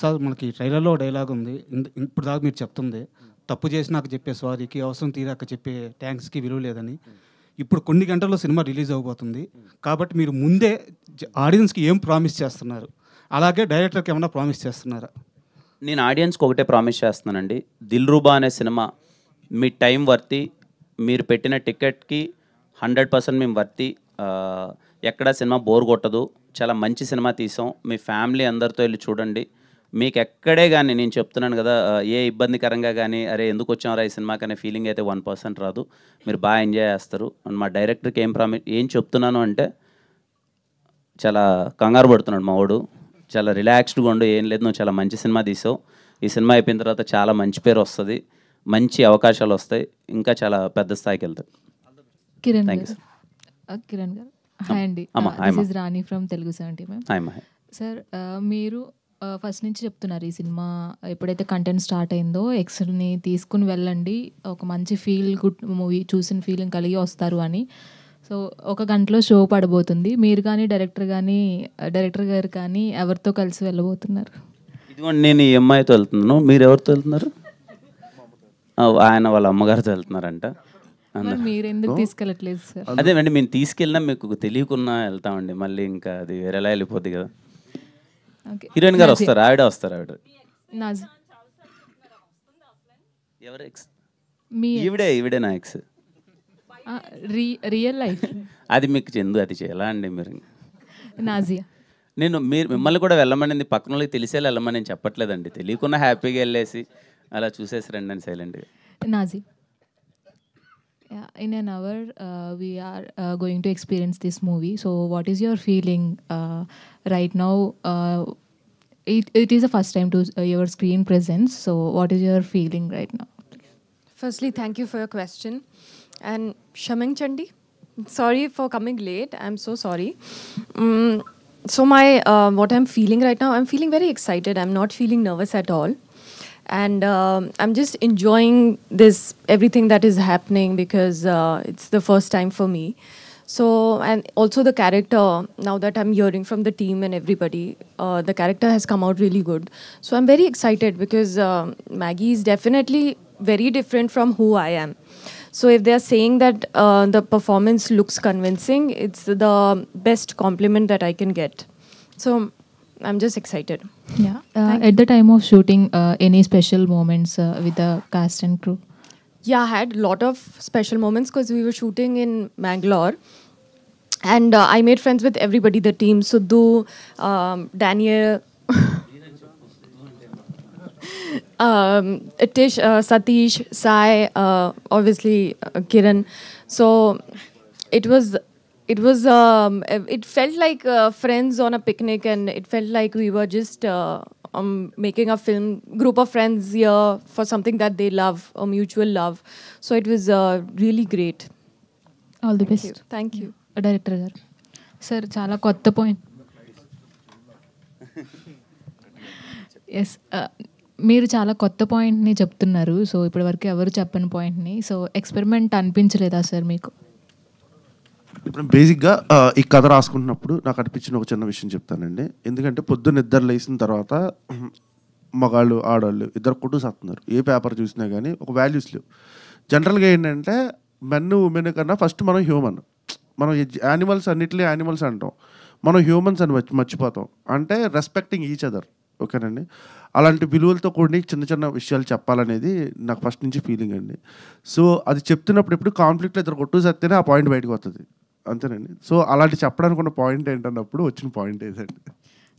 సార్, మనకి ట్రైలర్లో డైలాగ్ ఉంది, ఇప్పుడు దాకా మీరు చెప్తుంది, తప్పు చేసి నాకు చెప్పే సారీకి, అవసరం తీరాక చెప్పే థ్యాంక్స్కి విలువ లేదని. ఇప్పుడు కొన్ని గంటల్లో సినిమా రిలీజ్ అవబోతుంది కాబట్టి మీరు ముందే ఆడియన్స్కి ఏం ప్రామిస్ చేస్తున్నారు, అలాగే డైరెక్టర్కి ఏమైనా ప్రామిస్ చేస్తున్నారా? నేను ఆడియన్స్కి ఒకటే ప్రామిస్ చేస్తున్నానండి. దిల్రుబా అనే సినిమా మీ టైం వర్తి, మీరు పెట్టిన టికెట్కి 100% మేము వర్తి. ఎక్కడ సినిమా బోర్ కొట్టదు, చాలా మంచి సినిమా తీసాం. మీ ఫ్యామిలీ అందరితో వెళ్ళి చూడండి. మీకు ఎక్కడే కానీ నేను చెప్తున్నాను కదా, ఏ ఇబ్బందికరంగా కానీ అరే ఎందుకు వచ్చామరా ఈ సినిమాకి అనే ఫీలింగ్ అయితే 1% రాదు. మీరు బాగా ఎంజాయ్ చేస్తారు. అండ్ మా డైరెక్టర్కి ఏం చెప్తున్నాను అంటే, చాలా కంగారు పడుతున్నాడు మా వాడు, చాలా రిలాక్స్డ్గా ఉండు, ఏం లేదు, నువ్వు చాలా మంచి సినిమా తీసావు. ఈ సినిమా అయిపోయిన తర్వాత చాలా మంచి పేరు వస్తుంది, మంచి అవకాశాలు వస్తాయి, ఇంకా చాలా పెద్ద స్థాయికి వెళ్తాయి. కిరణ్ థ్యాంక్ యూ గారు. సార్. కిరణ్ గారు, హాయ్ అండి. This is Rani from Telugu 70 ma'am. Hi Mahe. Sir, మీరు ఫస్ట్ నుంచి చెప్తున్నారు ఈ సినిమా ఎప్పుడైతే కంటెంట్ స్టార్ట్ అయిందో ఎక్స్ని తీసుకుని వెళ్ళండి, ఒక మంచి ఫీల్ గుడ్ మూవీ చూసిన ఫీలింగ్ కలిగి వస్తారు అని. సో 1 గంటలో షో పడబోతుంది. మీరు కానీ డైరెక్టర్ గారు కానీ ఎవరితో కలిసి వెళ్ళబోతున్నారు? ఇదిగోండి, నేను ఈ అమ్మాయితో వెళ్తున్నాను. మీరు ఎవరితో వెళ్తున్నారు? ఆయన వాళ్ళ అమ్మగారితో వెళ్తున్నారంట. మీరు ఎందుకు తీసుకెళ్ళట్లేదు సార్? అదేమండి, మేము తీసుకెళ్ళినా మీకు తెలియకున్నా వెళ్తామండి. మళ్ళీ ఇంకా అది వేరేలా వెళ్ళిపోద్ది కదా. హీరోయిన్ గారు వస్తారు, ఆవిడ ఎవరు ఎక్స్? ఈవిడే నా ఎక్స్. రియల్ లైఫ్ అది మీకు చెందు, అది చేయాలా అండి మీరు? నాజియా. మీరు మిమ్మల్ని కూడా వెళ్ళమని పక్కన వాళ్ళకి తెలిసేలా వెళ్ళమని నేను చెప్పట్లేదండి. తెలియకుండా హ్యాపీగా వెళ్ళేసి అలా చూసేసి రండి అని సైలెంట్గా. Nazi. Yeah, in an hour, we are going to experience this movie. So, what is your feeling right now? It is the first time to your screen presence. So, what is your feeling right now? Firstly, thank you for your question. And Shaming Chandi, sorry for coming late. I'm so sorry. So, what I'm feeling right now, I'm feeling very excited. I'm not feeling nervous at all. And I'm just enjoying everything that is happening because it's the first time for me. So, and also the character, now that I'm hearing from the team and everybody, the character has come out really good. So I'm very excited because Maggie is definitely very different from who I am. So if they're saying that the performance looks convincing, it's the best compliment that I can get. So I'm just excited. Yeah. At the time of shooting, any special moments with the cast and crew? Yeah, I had a lot of special moments because we were shooting in Mangalore. And I made friends with everybody, the team, Sudhu, Daniel, Tish, Satish, Sai, obviously Kiran. So it felt like friends on a picnic, and it felt like we were just making a film, group of friends here for something that they love, a mutual love. So it was really great. All the best. Thank you. Director గారు. సార్, చాలా కొత్త పాయింట్. ఎస్, మీరు చాలా కొత్త పాయింట్ని చెప్తున్నారు. సో ఇప్పటి వరకు ఎవరు చెప్పని పాయింట్ని. సో ఎక్స్పెరిమెంట్ అనిపించలేదా సార్ మీకు? ఇప్పుడు బేసిక్గా ఈ కథ రాసుకుంటున్నప్పుడు నాకు అనిపించిన ఒక చిన్న విషయం చెప్తానండి. ఎందుకంటే పొద్దున్న ఇద్దరు లేచిన తర్వాత మగాళ్ళు ఆడవాళ్ళు ఇద్దరు కొట్టుకొస్తున్నారు. ఏ పేపర్ చూసినా కానీ ఒక వాల్యూస్ లేవు. జనరల్గా ఏంటంటే మెన్ ఉమెన్ కన్నా ఫస్ట్ మనం హ్యూమన్. మనం యానిమల్స్ అన్నిటినీ యానిమల్స్ అంటాం, మనం హ్యూమన్స్ అని మర్చిపోతాం. అంటే రెస్పెక్టింగ్ ఈచ్ అదర్. ఓకేనండి, అలాంటి విలువలతో కూడి చిన్న చిన్న విషయాలు చెప్పాలనేది నాకు ఫస్ట్ నుంచి ఫీలింగ్ అండి. సో అది చెప్తున్నప్పుడు ఎప్పుడు కాన్ఫ్లిక్ట్లో ఇద్దరు కొట్టుకొస్తేనే ఆ పాయింట్ బయటకు వస్తుంది, అంతేనండి. సో అలాంటి చెప్పడానికి ఉన్న పాయింట్ ఏంటన్నప్పుడు వచ్చిన పాయింట్ ఏదండి.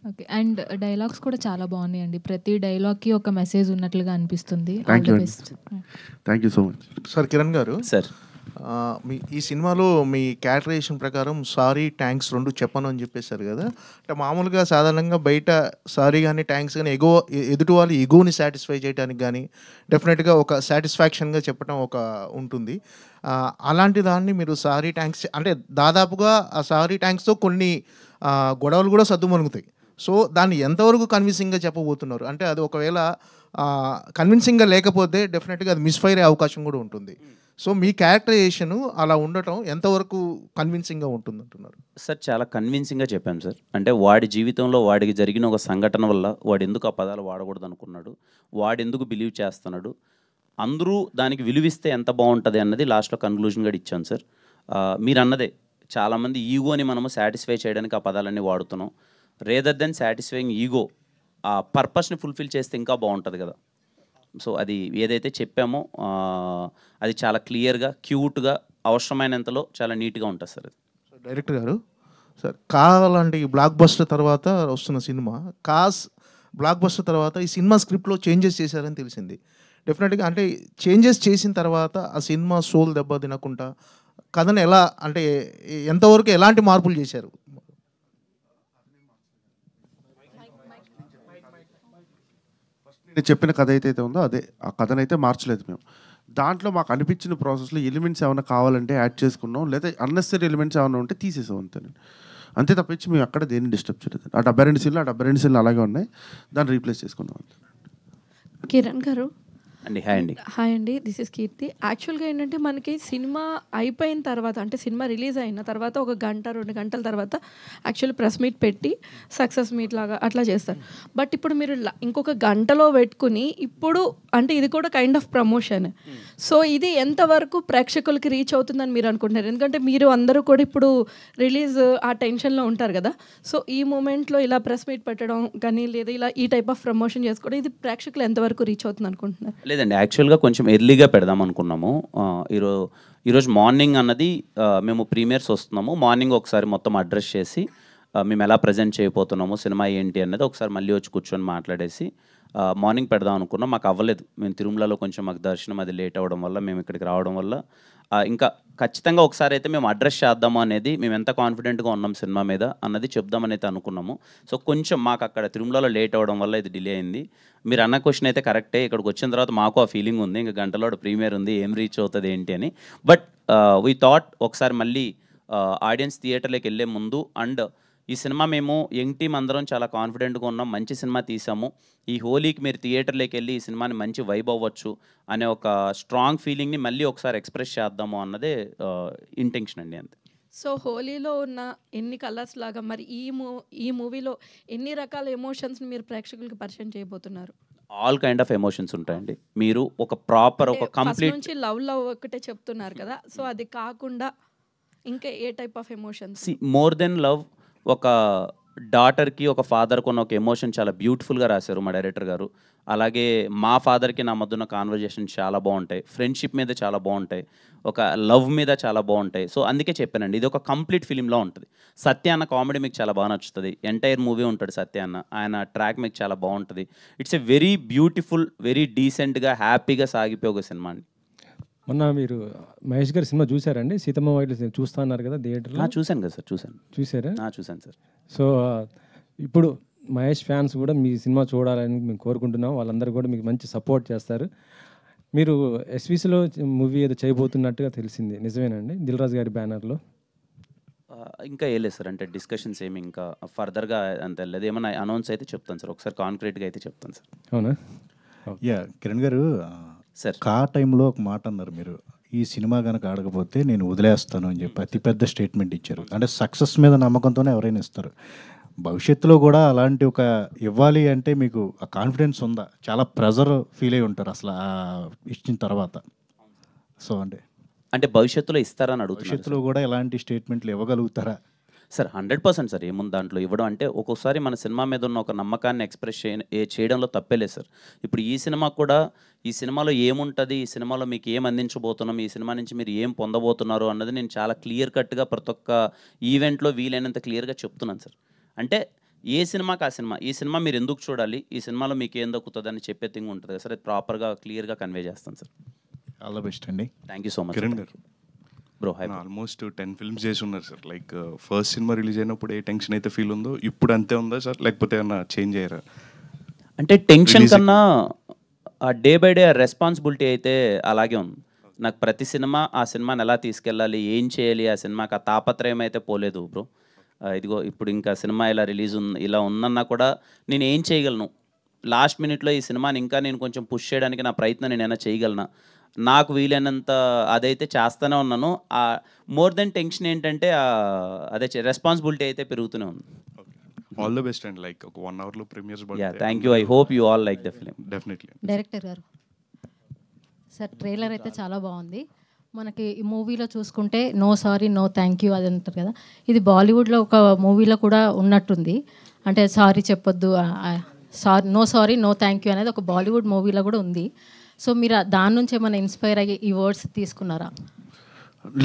ఓకే. అండ్ డైలాగ్స్ కూడా చాలా బాగున్నాయండి. ప్రతి డైలాగ్కి ఒక మెసేజ్ ఉన్నట్లుగా అనిపిస్తుంది. Thank you so much. Sir, Kiran గారు, సార్, మీ ఈ సినిమాలో మీ క్యారెక్టరైజేషన్ ప్రకారం సారీ థ్యాంక్స్ 2 చెప్పను అని చెప్పేశారు కదా. అంటే మామూలుగా సాధారణంగా బయట సారీ కానీ థ్యాంక్స్ కానీ ఎదుటి వాళ్ళు ఈగోని సాటిస్ఫై చేయడానికి కానీ డెఫినెట్గా ఒక సాటిస్ఫాక్షన్గా చెప్పడం ఒక ఉంటుంది. అలాంటి దాన్ని మీరు సారీ థ్యాంక్స్ అంటే దాదాపుగా ఆ సారీ థ్యాంక్స్తో కొన్ని గొడవలు కూడా సద్దుమణుగుతాయి. సో దాన్ని ఎంతవరకు కన్విన్సింగ్గా చెప్పబోతున్నారు? అంటే అది ఒకవేళ కన్విన్సింగ్గా లేకపోతే డెఫినెట్గా అది మిస్ఫైర్ అయ్యే అవకాశం కూడా ఉంటుంది. సో మీ క్యారెక్టరైజేషన్ అలా ఉండటం ఎంతవరకు కన్విన్సింగ్గా ఉంటుంది అంటున్నారు? సార్ చాలా కన్విన్సింగ్గా చెప్పాను సార్. అంటే వాడి జీవితంలో వాడికి జరిగిన ఒక సంఘటన వల్ల వాడు ఎందుకు ఆ పదాలు వాడకూడదు అనుకున్నాడు, వాడు ఎందుకు బిలీవ్ చేస్తున్నాడు, అందరూ దానికి విలువిస్తే ఎంత బాగుంటుంది అన్నది లాస్ట్లో కన్క్లూజన్గా ఇచ్చాను సార్. మీరు అన్నదే చాలామంది ఈగోని మనము సాటిస్ఫై చేయడానికి ఆ పదాలన్నీ వాడుతున్నాం. రేదర్ దెన్ సాటిస్ఫైయింగ్ ఈగో ఆ పర్పస్ని ఫుల్ఫిల్ చేస్తే ఇంకా బాగుంటుంది కదా. సో అది ఏదైతే చెప్పామో అది చాలా క్లియర్గా క్యూట్గా అవసరమైనంతలో చాలా నీట్గా ఉంటుంది సార్. అది డైరెక్టర్ గారు సార్ కాలాంటి బ్లాక్ బస్టర్ తర్వాత వస్తున్న సినిమా బ్లాక్ బస్టర్ తర్వాత ఈ సినిమా స్క్రిప్ట్లో చేంజెస్ చేశారని తెలిసింది. డెఫినెట్గా అంటే చేంజెస్ చేసిన తర్వాత ఆ సినిమా సోల్ దెబ్బ తినకుండా కథను ఎలా అంటే ఎంతవరకు ఎలాంటి మార్పులు చేశారు? నేను చెప్పిన కథ అయితే ఉందో అదే ఆ కథనైతే మార్చలేదు మేము. దాంట్లో మాకు అనిపించిన ప్రాసెస్లో ఎలిమెంట్స్ ఏమైనా కావాలంటే యాడ్ చేసుకున్నాం, లేదా అన్నెసరీ ఎలిమెంట్స్ ఏమైనా ఉంటే తీసేసాం అంతే తప్పించి మేము అక్కడ దేన్ని డిస్టర్బ్ చేయలేదు. ఆ 72 సీన్లు అలాగే ఉన్నాయి, దాన్ని రీప్లేస్ చేసుకున్నాం. కిరణ్ గారు అండి. హాయ్ అండి. హాయ్ అండి, దిస్ ఇస్ కీర్తి. యాక్చువల్గా ఏంటంటే మనకి సినిమా అయిపోయిన తర్వాత అంటే సినిమా రిలీజ్ అయిన తర్వాత ఒక గంట 2 గంటల తర్వాత యాక్చువల్లీ ప్రెస్ మీట్ పెట్టి సక్సెస్ మీట్ లాగా అట్లా చేస్తారు. బట్ ఇప్పుడు మీరు ఇంకొక గంటలో పెట్టుకుని ఇప్పుడు అంటే ఇది కూడా కైండ్ ఆఫ్ ప్రమోషన్. సో ఇది ఎంతవరకు ప్రేక్షకులకి రీచ్ అవుతుందని మీరు అనుకుంటున్నారు? ఎందుకంటే మీరు అందరూ కూడా ఇప్పుడు రిలీజ్ ఆ టెన్షన్లో ఉంటారు కదా. సో ఈ మూమెంట్లో ఇలా ప్రెస్ మీట్ పెట్టడం కానీ లేదా ఇలా ఈ టైప్ ఆఫ్ ప్రమోషన్ చేసుకోవడం ఇది ప్రేక్షకులు ఎంతవరకు రీచ్ అవుతుంది అనుకుంటున్నారు? లేదండి, యాక్చువల్గా కొంచెం ఎర్లీగా పెడదాం అనుకున్నాము. ఈరోజు మార్నింగ్ అన్నది మేము ప్రీమియర్స్ వస్తున్నాము. మార్నింగ్ ఒకసారి మొత్తం అడ్రస్ చేసి మేము ఎలా ప్రజెంట్ చేయబోతున్నాము, సినిమా ఏంటి అన్నది ఒకసారి మళ్ళీ వచ్చి కూర్చొని మాట్లాడేసి మార్నింగ్ పెడదాం అనుకున్నాం. మాకు అవ్వలేదు. మేము తిరుమలలో కొంచెం మాకు దర్శనం అది లేట్ అవ్వడం వల్ల మేము ఇక్కడికి రావడం వల్ల ఇంకా ఖచ్చితంగా ఒకసారి అయితే మేము అడ్రస్ చేద్దాము అనేది మేము ఎంత కాన్ఫిడెంట్గా ఉన్నాం సినిమా మీద అన్నది చెప్దామని అయితే అనుకున్నాము. సో కొంచెం మాకు అక్కడ తిరుమలలో లేట్ అవ్వడం వల్ల ఇది డిలే అయింది. మీరు అన్న క్వశ్చన్ అయితే కరెక్టే. ఇక్కడికి వచ్చిన తర్వాత మాకు ఆ ఫీలింగ్ ఉంది, ఇంకా గంటలో ప్రీమియర్ ఉంది, ఏం రీచ్ అవుతుంది ఏంటి అని. బట్ వీ థాట్ ఒకసారి మళ్ళీ ఆడియన్స్ థియేటర్లోకి వెళ్ళే ముందు అండ్ ఈ సినిమా మేము యంగ్ టీమ్ అందరం చాలా కాన్ఫిడెంట్గా ఉన్నాం, మంచి సినిమా తీసాము, ఈ హోలీకి మీరు థియేటర్లోకి వెళ్ళి ఈ సినిమాని మంచి వైబ్ అవ్వచ్చు అనే ఒక స్ట్రాంగ్ ఫీలింగ్ని మళ్ళీ ఒకసారి ఎక్స్ప్రెస్ చేద్దాము అన్నదే ఇంటెన్షన్ అండి. అంతే. సో హోలీలో ఉన్న ఎన్ని కలర్స్ లాగా మరి ఈ మూవీలో ఎన్ని రకాల ఎమోషన్స్ని మీరు ప్రేక్షకులకు పరిచయం చేయబోతున్నారు? ఆల్ కైండ్ ఆఫ్ ఎమోషన్స్ ఉంటాయండి. మీరు ఒక ప్రాపర్ ఒక కంప్లీట్ నుంచి లవ్ ఒకటే చెప్తున్నారు కదా, సో అది కాకుండా ఇంకా ఏ type of emotions? More than love, ఒక డాటర్కి ఒక ఫాదర్కి ఉన్న ఒక ఎమోషన్ చాలా బ్యూటిఫుల్గా రాశారు మా డైరెక్టర్ గారు. అలాగే మా ఫాదర్కి నా మధ్య ఉన్న కాన్వర్జేషన్ చాలా బాగుంటాయి, ఫ్రెండ్షిప్ మీద చాలా బాగుంటాయి, ఒక లవ్ మీద చాలా బాగుంటాయి. సో అందుకే చెప్పానండి, ఇది ఒక కంప్లీట్ ఫిలింలో ఉంటుంది. సత్య అన్న కామెడీ మీకు చాలా బాగా నచ్చుతుంది, ఎంటైర్ మూవీ ఉంటాడు సత్య అన్న, ఆయన ట్రాక్ మీకు చాలా బాగుంటుంది. It's a very beautiful, very డీసెంట్గా హ్యాపీగా సాగిపోయే ఒక సినిమా అండి. మొన్న మీరు మహేష్ గారి సినిమా చూసారండి? సీతమ్మ వాకిలి చూస్తా అన్నారు కదా థియేటర్లో. చూశాను కదా సార్. చూసారా? చూశాను సార్. సో ఇప్పుడు మహేష్ ఫ్యాన్స్ కూడా మీ సినిమా చూడాలని మేము కోరుకుంటున్నాం. వాళ్ళందరూ కూడా మీకు మంచి సపోర్ట్ చేస్తారు. మీరు ఎస్విసిలో మూవీ ఏదో చేయబోతున్నట్టుగా తెలిసింది, నిజమేనండి? దిల్ రాజు గారి బ్యానర్లో. ఇంకా వేయలేదు సార్, అంటే డిస్కషన్స్ ఏమి ఇంకా ఫర్దర్గా అంత వెళ్ళలేదు. ఏమైనా అనౌన్స్ అయితే చెప్తాను సార్, ఒకసారి కాంక్రీట్గా అయితే చెప్తాను సార్. అవునా? యా కిరణ్ గారు సార్, కా టైంలో ఒక మాట అన్నారు మీరు, ఈ సినిమా కనుక ఆడకపోతే నేను వదిలేస్తాను అని చెప్పి అతిపెద్ద స్టేట్మెంట్ ఇచ్చారు. అంటే సక్సెస్ మీద నమ్మకంతోనే ఎవరైనా ఇస్తారు. భవిష్యత్తులో కూడా అలాంటి ఒక ఇవ్వాలి అంటే మీకు ఆ కాన్ఫిడెన్స్ ఉందా? చాలా ప్రెజర్ ఫీల్ అయి ఉంటారు అసలు ఇచ్చిన తర్వాత. సో అంటే భవిష్యత్తులో ఇస్తారని అడుగుతున్నారు. భవిష్యత్తులో కూడా ఎలాంటి స్టేట్మెంట్లు ఇవ్వగలుగుతారా? Sir 100% sir. ఏముంది దాంట్లో ఇవ్వడం అంటే, ఒక్కోసారి మన సినిమా మీద ఉన్న ఒక నమ్మకాన్ని ఎక్స్ప్రెస్ చేయడంలో తప్పేలేదు సార్. ఇప్పుడు ఈ సినిమా కూడా, ఈ సినిమాలో ఏముంటుంది, ఈ సినిమాలో మీకు ఏం అందించబోతున్నాం, ఈ సినిమా నుంచి మీరు ఏం పొందబోతున్నారు అన్నది నేను చాలా క్లియర్ కట్గా ప్రతి ఒక్క ఈవెంట్లో వీలైనంత క్లియర్గా చెప్తున్నాను సార్. అంటే ఏ సినిమాకి ఆ సినిమా, ఈ సినిమా మీరు ఎందుకు చూడాలి, ఈ సినిమాలో మీకు ఏం దక్కుతుంది అని చెప్పే థింగ్ ఉంటుంది కదా సార్, అది ప్రాపర్గా క్లియర్గా కన్వే చేస్తాను సార్. ఆల్ ద బెస్ట్ అండి. Thank you so much. Kiran గారు బ్రో, హై. ఆల్మోస్ట్ 10 ఫిల్మ్స్ చేసి ఉన్నారు sir. Like first cinema release అయినప్పుడు ఏ టెన్షన్ అయితే ఫీల్ ఉందో ఇప్పుడు అంతే ఉందా సార్, లేకపోతే ఏమన్నా చేంజ్ అయ్యారా? అంటే టెన్షన్ కన్నా డే బై డే రెస్పాన్సిబిలిటీ అయితే అలాగే ఉంది. నాకు ప్రతి సినిమా ఆ సినిమాని ఎలా తీసుకెళ్ళాలి, ఏం చేయాలి, ఆ సినిమాకి ఆ తాపత్రయం అయితే పోలేదు బ్రో. ఇదిగో ఇప్పుడు ఇంకా సినిమా ఇలా ఇలా ఉందన్నా కూడా నేను ఏం చేయగలను, లాస్ట్ మినిట్లో ఈ సినిమాని ఇంకా నేను కొంచెం పుష్ చేయడానికి నా ప్రయత్నం నేనైనా చేయగలనా, నాకు వీలైనంత అదైతే చేస్తూనే ఉన్నాను. మోర్ దెన్ టెన్షన్ ఏంటంటే అదే రెస్పాన్సిబిలిటీ అయితే పెరుగుతూనే ఉంది. All the best and like ఒక 1 అవర్లో premieres thank you. I hope you all like the film. Definitely. Director గారు సార్, ట్రైలర్ అయితే చాలా బాగుంది. మనకి ఈ మూవీలో చూసుకుంటే no sorry no thank you అది అంటారు కదా, ఇది బాలీవుడ్లో ఒక మూవీలో కూడా ఉన్నట్టుంది. అంటే సారీ చెప్పొద్దు, no sorry no thank you అనేది ఒక బాలీవుడ్ మూవీలో కూడా ఉంది. సో మీరు దాని నుంచి ఏమైనా ఇన్స్పైర్ అయ్యి ఈ వర్డ్స్ తీసుకున్నారా?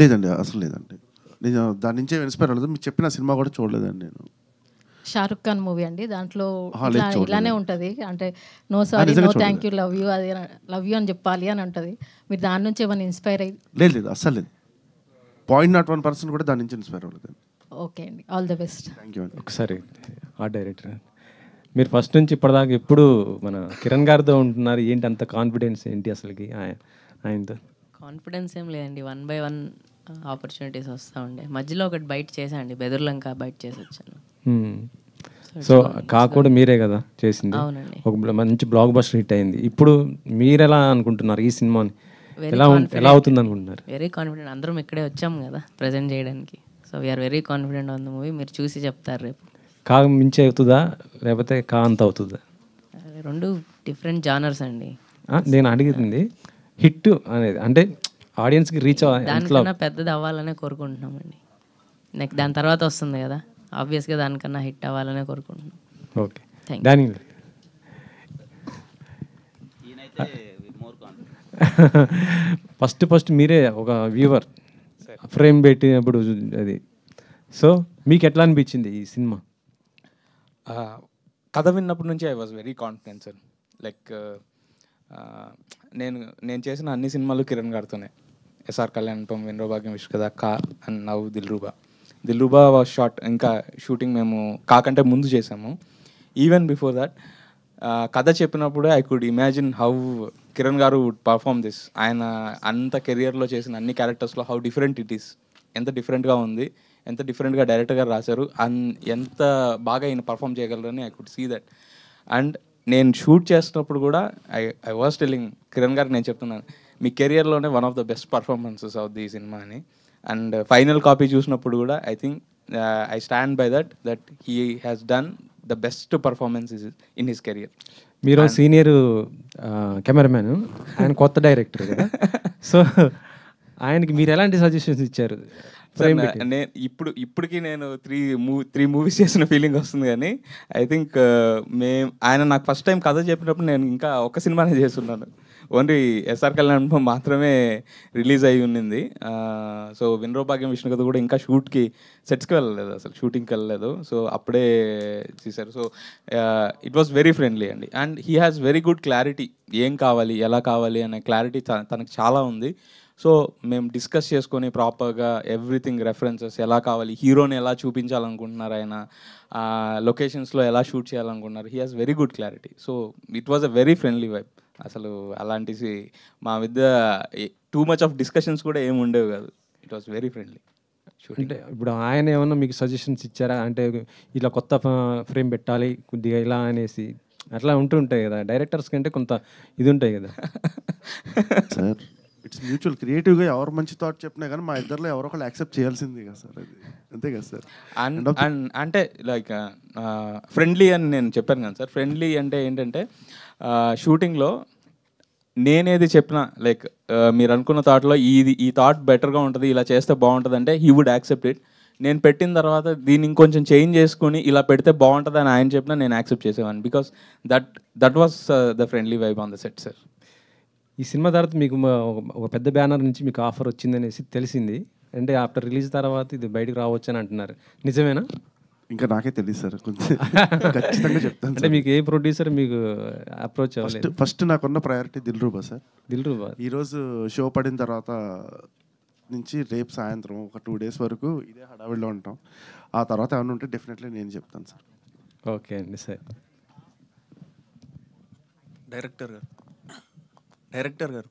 లేదండి, అసలు లేదండి. నేను దాని నుంచే ఇన్స్పైర్ అవ్వలేదు. మీరు చెప్పిన సినిమా కూడా చూడలేదండి నేను. షారుఖ్ ఖాన్ మూవీ అండి, దాంట్లో చూడలేదు. ఇలానే ఉంటుంది. అంటే no sorry no thank you love you అది లవ్ యూ అని చెప్పాలి అని ఉంటుంది. మీరు దాని నుంచి ఏమైనా ఇన్స్పైర్ అయ్యి? లేదు, అస్సలు లేదు. 0.01% కూడా దాని నుంచి ఇన్స్పైర్ అవ్వలేదు. ఓకే అండి, all the best. Thank you అండి. ఒకసారి డైరెక్టర్, మీరు ఫస్ట్ నుంచి ఇప్పటిదాకా ఎప్పుడు మన కిరణ్ గారితో ఉంటున్నారు, ఏంటి అంత కాన్ఫిడెన్స్ ఏంటి అసలుకి ఆయనతో? కాన్ఫిడెన్స్ ఏం లేదండి, 1 by 1 ఆపర్చునిటీస్ వస్తూ ఉండే. మధ్యలో ఒకటి బయట చేశానండి, బెదుర్లంక బయట చేసి వచ్చాను. సో కూడా మీరే కదా చేసింది, అవునండి. ఒక మంచి బ్లాక్ బస్టర్ హిట్ అయింది. ఇప్పుడు మీరు ఎలా అనుకుంటున్నారు ఈ సినిమాని, ఎలా అవుతుంది అనుకుంటున్నారు? Very confident. అందరం ఇక్కడే వచ్చాము కదా ప్రజెంట్ చేయడానికి. So we are very confident on the movie. మీరు చూసి చెప్తారు రేపు. కా మించి అవుతుందా లేకపోతే కా అంత అవుతుందా? రెండు డిఫరెంట్ జానర్స్ అండి. నేను అడిగింది హిట్ అనేది, అంటే ఆడియన్స్కి రీచ్ దానికన్నా పెద్దది అవ్వాలనే కోరుకుంటున్నామండి. నెక్స్ట్ దాని తర్వాత వస్తుంది కదా, ఆబ్వియస్గా దానికన్నా హిట్ అవ్వాలనే కోరుకుంటున్నాం. ఓకే, దాని ఫస్ట్ మీరే ఒక వ్యూవర్ ఫ్రేమ్ పెట్టినప్పుడు అది, సో మీకు ఎట్లా అనిపించింది ఈ సినిమా? కథ విన్నప్పటి నుంచి I was very confident sir. Like నేను చేసిన అన్ని సినిమాలు కిరణ్ గారితోనే. ఎస్ఆర్ కళ్యాణ్పం, వినరో భాగ్యం, విశ్వకథ, కా and now Dilruba was short. ఇంకా షూటింగ్ మేము కాకంటే ముందు చేసాము. ఈవెన్ బిఫోర్ దట్ కథ చెప్పినప్పుడు I could imagine how Kiran గారు వుడ్ పర్ఫామ్ దిస్. ఆయన అంత కెరియర్లో చేసిన అన్ని క్యారెక్టర్స్లో హౌ డిఫరెంట్ ఇట్ ఈస్, ఎంత డిఫరెంట్గా ఉంది, ఎంత డిఫరెంట్గా డైరెక్టర్ గారు రాశారు, ఎంత బాగా ఈయన పర్ఫామ్ చేయగలరని I could see that. And నేను షూట్ చేసినప్పుడు కూడా ఐ వాజ్ టెల్లింగ్ కిరణ్ గారికి, నేను చెప్తున్నాను మీ కెరియర్లోనే one of the best performances of the cinema అని. అండ్ ఫైనల్ కాపీ చూసినప్పుడు కూడా I think I stand by that he has done the best performance in his career. మీరు సీనియర్ కెమెరామ్యాన్, ఆయన కొత్త డైరెక్టర్ కదా, సో ఆయనకి మీరు ఎలాంటి సజెషన్స్ ఇచ్చారు? ఇప్పటికి నేను 3 మూవీస్ చేసిన ఫీలింగ్ వస్తుంది. కానీ ఐ థింక్ ఆయన నాకు ఫస్ట్ టైం కథ చెప్పినప్పుడు నేను ఇంకా ఒక సినిమానే చేస్తున్నాను. ఓన్లీ ఎస్ఆర్ కళ్యాణ్ మాత్రమే రిలీజ్ అయ్యి ఉన్నింది. సో వినరో భాగ్యం, విష్ణుకథ కూడా ఇంకా షూట్కి సెట్స్కి వెళ్ళలేదు, అసలు షూటింగ్కి వెళ్ళలేదు. సో అప్పుడే చేశారు. So it was very friendly అండి. And he has very good clarity, ఏం కావాలి ఎలా కావాలి అనే క్లారిటీ తనకు చాలా ఉంది. సో మేము డిస్కస్ చేసుకొని ప్రాపర్గా ఎవ్రీథింగ్ రెఫరెన్సెస్ ఎలా కావాలి, హీరోని ఎలా చూపించాలనుకుంటున్నారు, ఆయన లొకేషన్స్లో ఎలా షూట్ చేయాలనుకుంటున్నారు, he has very good clarity. So it was a very friendly vibe. అసలు అలాంటి మా మధ్య టూ మచ్ ఆఫ్ డిస్కషన్స్ కూడా ఏమి ఉండేవి కాదు. It was very friendly. అంటే ఇప్పుడు ఆయన ఏమన్నా మీకు సజెషన్స్ ఇచ్చారా? అంటే ఇలా కొత్త ఫ్రేమ్ పెట్టాలి కొద్దిగా ఇలా అనేసి, అట్లా ఉంటుంటాయి కదా డైరెక్టర్స్ కంటే కొంత ఇది ఉంటాయి కదా సార్. It's mutual. క్రియేటివ్గా ఎవరు మంచి థాట్ చెప్పినా కానీ మా ఇద్దరిలో ఎవరో ఒకళ్ళు యాక్సెప్ట్ చేయాల్సిందే కదా సార్, అది అంతే కదా సార్. అండ్ అంటే లైక్ ఫ్రెండ్లీ అని నేను చెప్పాను కదా సార్. ఫ్రెండ్లీ అంటే ఏంటంటే షూటింగ్లో నేనేది చెప్పినా, లైక్ మీరు అనుకున్న థాట్లో ఈ థాట్ బెటర్గా ఉంటుంది, ఇలా చేస్తే బాగుంటుంది అంటే హీ వుడ్ యాక్సెప్ట్ ఇట్. నేను పెట్టిన తర్వాత దీన్ని ఇంకొంచెం చేంజ్ చేసుకొని ఇలా పెడితే బాగుంటుంది అని ఆయన చెప్పినా నేను యాక్సెప్ట్ చేసేవాడిని. Because that was the friendly vibe on the set sir. ఈ సినిమా తర్వాత మీకు ఒక పెద్ద బ్యానర్ నుంచి మీకు ఆఫర్ వచ్చిందనేసి తెలిసింది. అంటే ఆఫ్టర్ రిలీజ్ తర్వాత ఇది బయటకు రావచ్చు అని అంటున్నారు, నిజమేనా? ఇంకా నాకే తెలియదు సార్, కొంచెం ఖచ్చితంగా చెప్తాను. అంటే మీకు ఏ ప్రొడ్యూసర్ మీకు అప్రోచ్ అవ్వలేదు? ఫస్ట్ నాకున్న ప్రయారిటీ దిల్రూబా సార్. దిల్రూబా ఈరోజు షో పడిన తర్వాత నుంచి రేపు సాయంత్రం ఒక 2 days వరకు ఇదే హడావిడిలో ఉంటాం. ఆ తర్వాత ఏమైనా ఉంటే డెఫినెట్లీ నేను చెప్తాను సార్. ఓకే అండి సార్. డైరెక్టర్ గారు,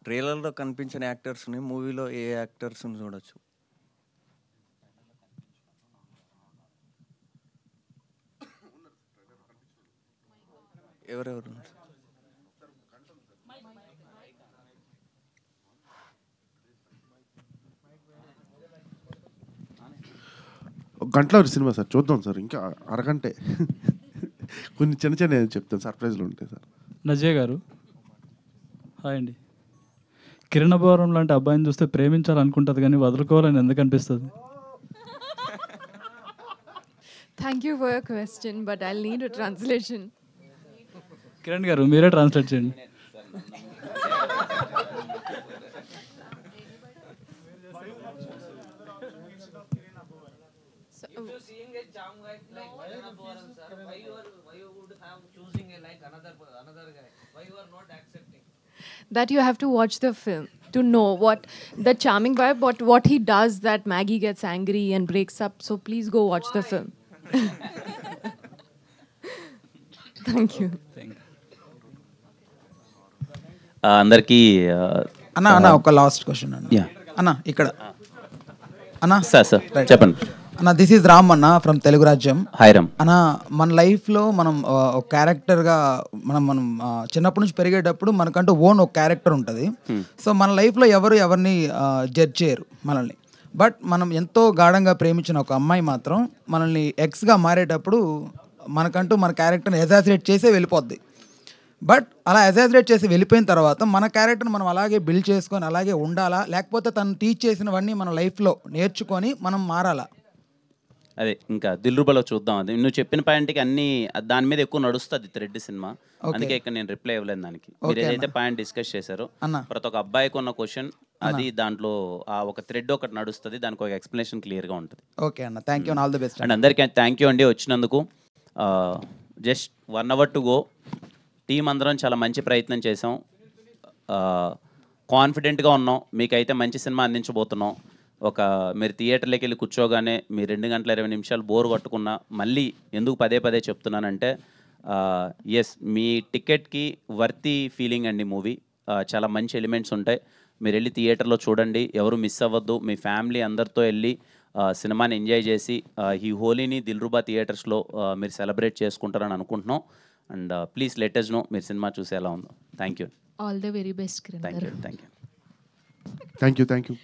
ట్రైలర్లో కనిపించిన యాక్టర్స్ని మూవీలో ఏ యాక్టర్స్ని చూడొచ్చు? ఎవరెవరు ఉన్నారు? ఒక గంటలో సినిమా సార్, చూద్దాం సార్, ఇంకా అరగంటే. కొన్ని చిన్న చిన్న చెప్తాను, సర్ప్రైజ్లు ఉంటాయి సార్. నజయ్ గారు హాయ్ అండి. కిరణ్ అభవరం లాంటి అబ్బాయిని చూస్తే ప్రేమించాలనుకుంటుంది కానీ వదులుకోవాలని ఎందుకు అనిపిస్తుంది? Thank you for your question, but I'll need a translation. Kiran గారు మీరే ట్రాన్స్లేట్ చేయండి. That you have to watch the film to know what the charming vibe, what he does that Maggie gets angry and breaks up. So please go watch the film. Thank you. అందరికీ అన్న ఒక లాస్ట్ క్వశ్చన్ అండి. అన్న ఇక్కడ అన్న సార్ చెప్పండి అన్న. దిస్ ఈజ్ రామ్ అన్న ఫ్రమ్ తెలుగు రాజ్యం. హాయ్ రామ్ అన్న, మన లైఫ్లో మనం ఒక క్యారెక్టర్గా మనం చిన్నప్పటి నుంచి పెరిగేటప్పుడు మనకంటూ ఓన్ ఒక క్యారెక్టర్ ఉంటుంది. సో మన లైఫ్లో ఎవరిని జడ్జ్ చేయరు మనల్ని. బట్ మనం ఎంతో గాఢంగా ప్రేమించిన ఒక అమ్మాయి మాత్రం మనల్ని ఎక్స్గా మారేటప్పుడు మనకంటూ మన క్యారెక్టర్ని ఎజాసిరేట్ చేసే వెళ్ళిపోద్ది. బట్ అలా ఎజాసిరేట్ చేసి వెళ్ళిపోయిన తర్వాత మన క్యారెక్టర్ని మనం అలాగే బిల్డ్ చేసుకొని అలాగే ఉండాలా, లేకపోతే తను టీచ్ చేసినవన్నీ మన లైఫ్లో నేర్చుకొని మనం మారాలా? అదే ఇంకా దిల్రుబాలో చూద్దాం. అది నువ్వు చెప్పిన పాయింట్కి అన్ని దాని మీద ఎక్కువ నడుస్తుంది థ్రెడ్ సినిమా. అందుకే ఇక్కడ నేను రిప్లై ఇవ్వలేదు దానికి. మీరు ఏదైతే పాయింట్ డిస్కస్ చేశారో ప్రతి ఒక్క అబ్బాయికి ఉన్న క్వశ్చన్ అది దాంట్లో ఆ ఒక థ్రెడ్ ఒకటి నడుస్తుంది, దానికి ఒక ఎక్స్ప్లెనేషన్ క్లియర్గా ఉంటుంది. ఓకే అన్న, thank you, all the best. And అందరికీ థ్యాంక్ యూ అండి వచ్చినందుకు. Just 1 hour to go. Team అందరం చాలా మంచి ప్రయత్నం చేసాం, కాన్ఫిడెంట్గా ఉన్నాం, మీకైతే మంచి సినిమా అందించబోతున్నాం. మీరు థియేటర్లోకి వెళ్ళి కూర్చోగానే మీ 2 గంటల 20 నిమిషాలు బోర్ కొట్టుకున్నా, మళ్ళీ ఎందుకు పదే చెప్తున్నానంటే ఎస్ మీ టికెట్కి వర్తీ ఫీలింగ్ అండి మూవీ. చాలా మంచి ఎలిమెంట్స్ ఉంటాయి, మీరు వెళ్ళి థియేటర్లో చూడండి, ఎవరు మిస్ అవ్వద్దు. మీ ఫ్యామిలీ అందరితో వెళ్ళి సినిమాని ఎంజాయ్ చేసి ఈ హోలీని దిల్రుబా థియేటర్స్లో మీరు సెలబ్రేట్ చేసుకుంటారని అనుకుంటున్నాం. And please let us know మీరు సినిమా చూసి ఎలా ఉందో. Thank you. All the very best Kiran garu. Thank you. Thank you.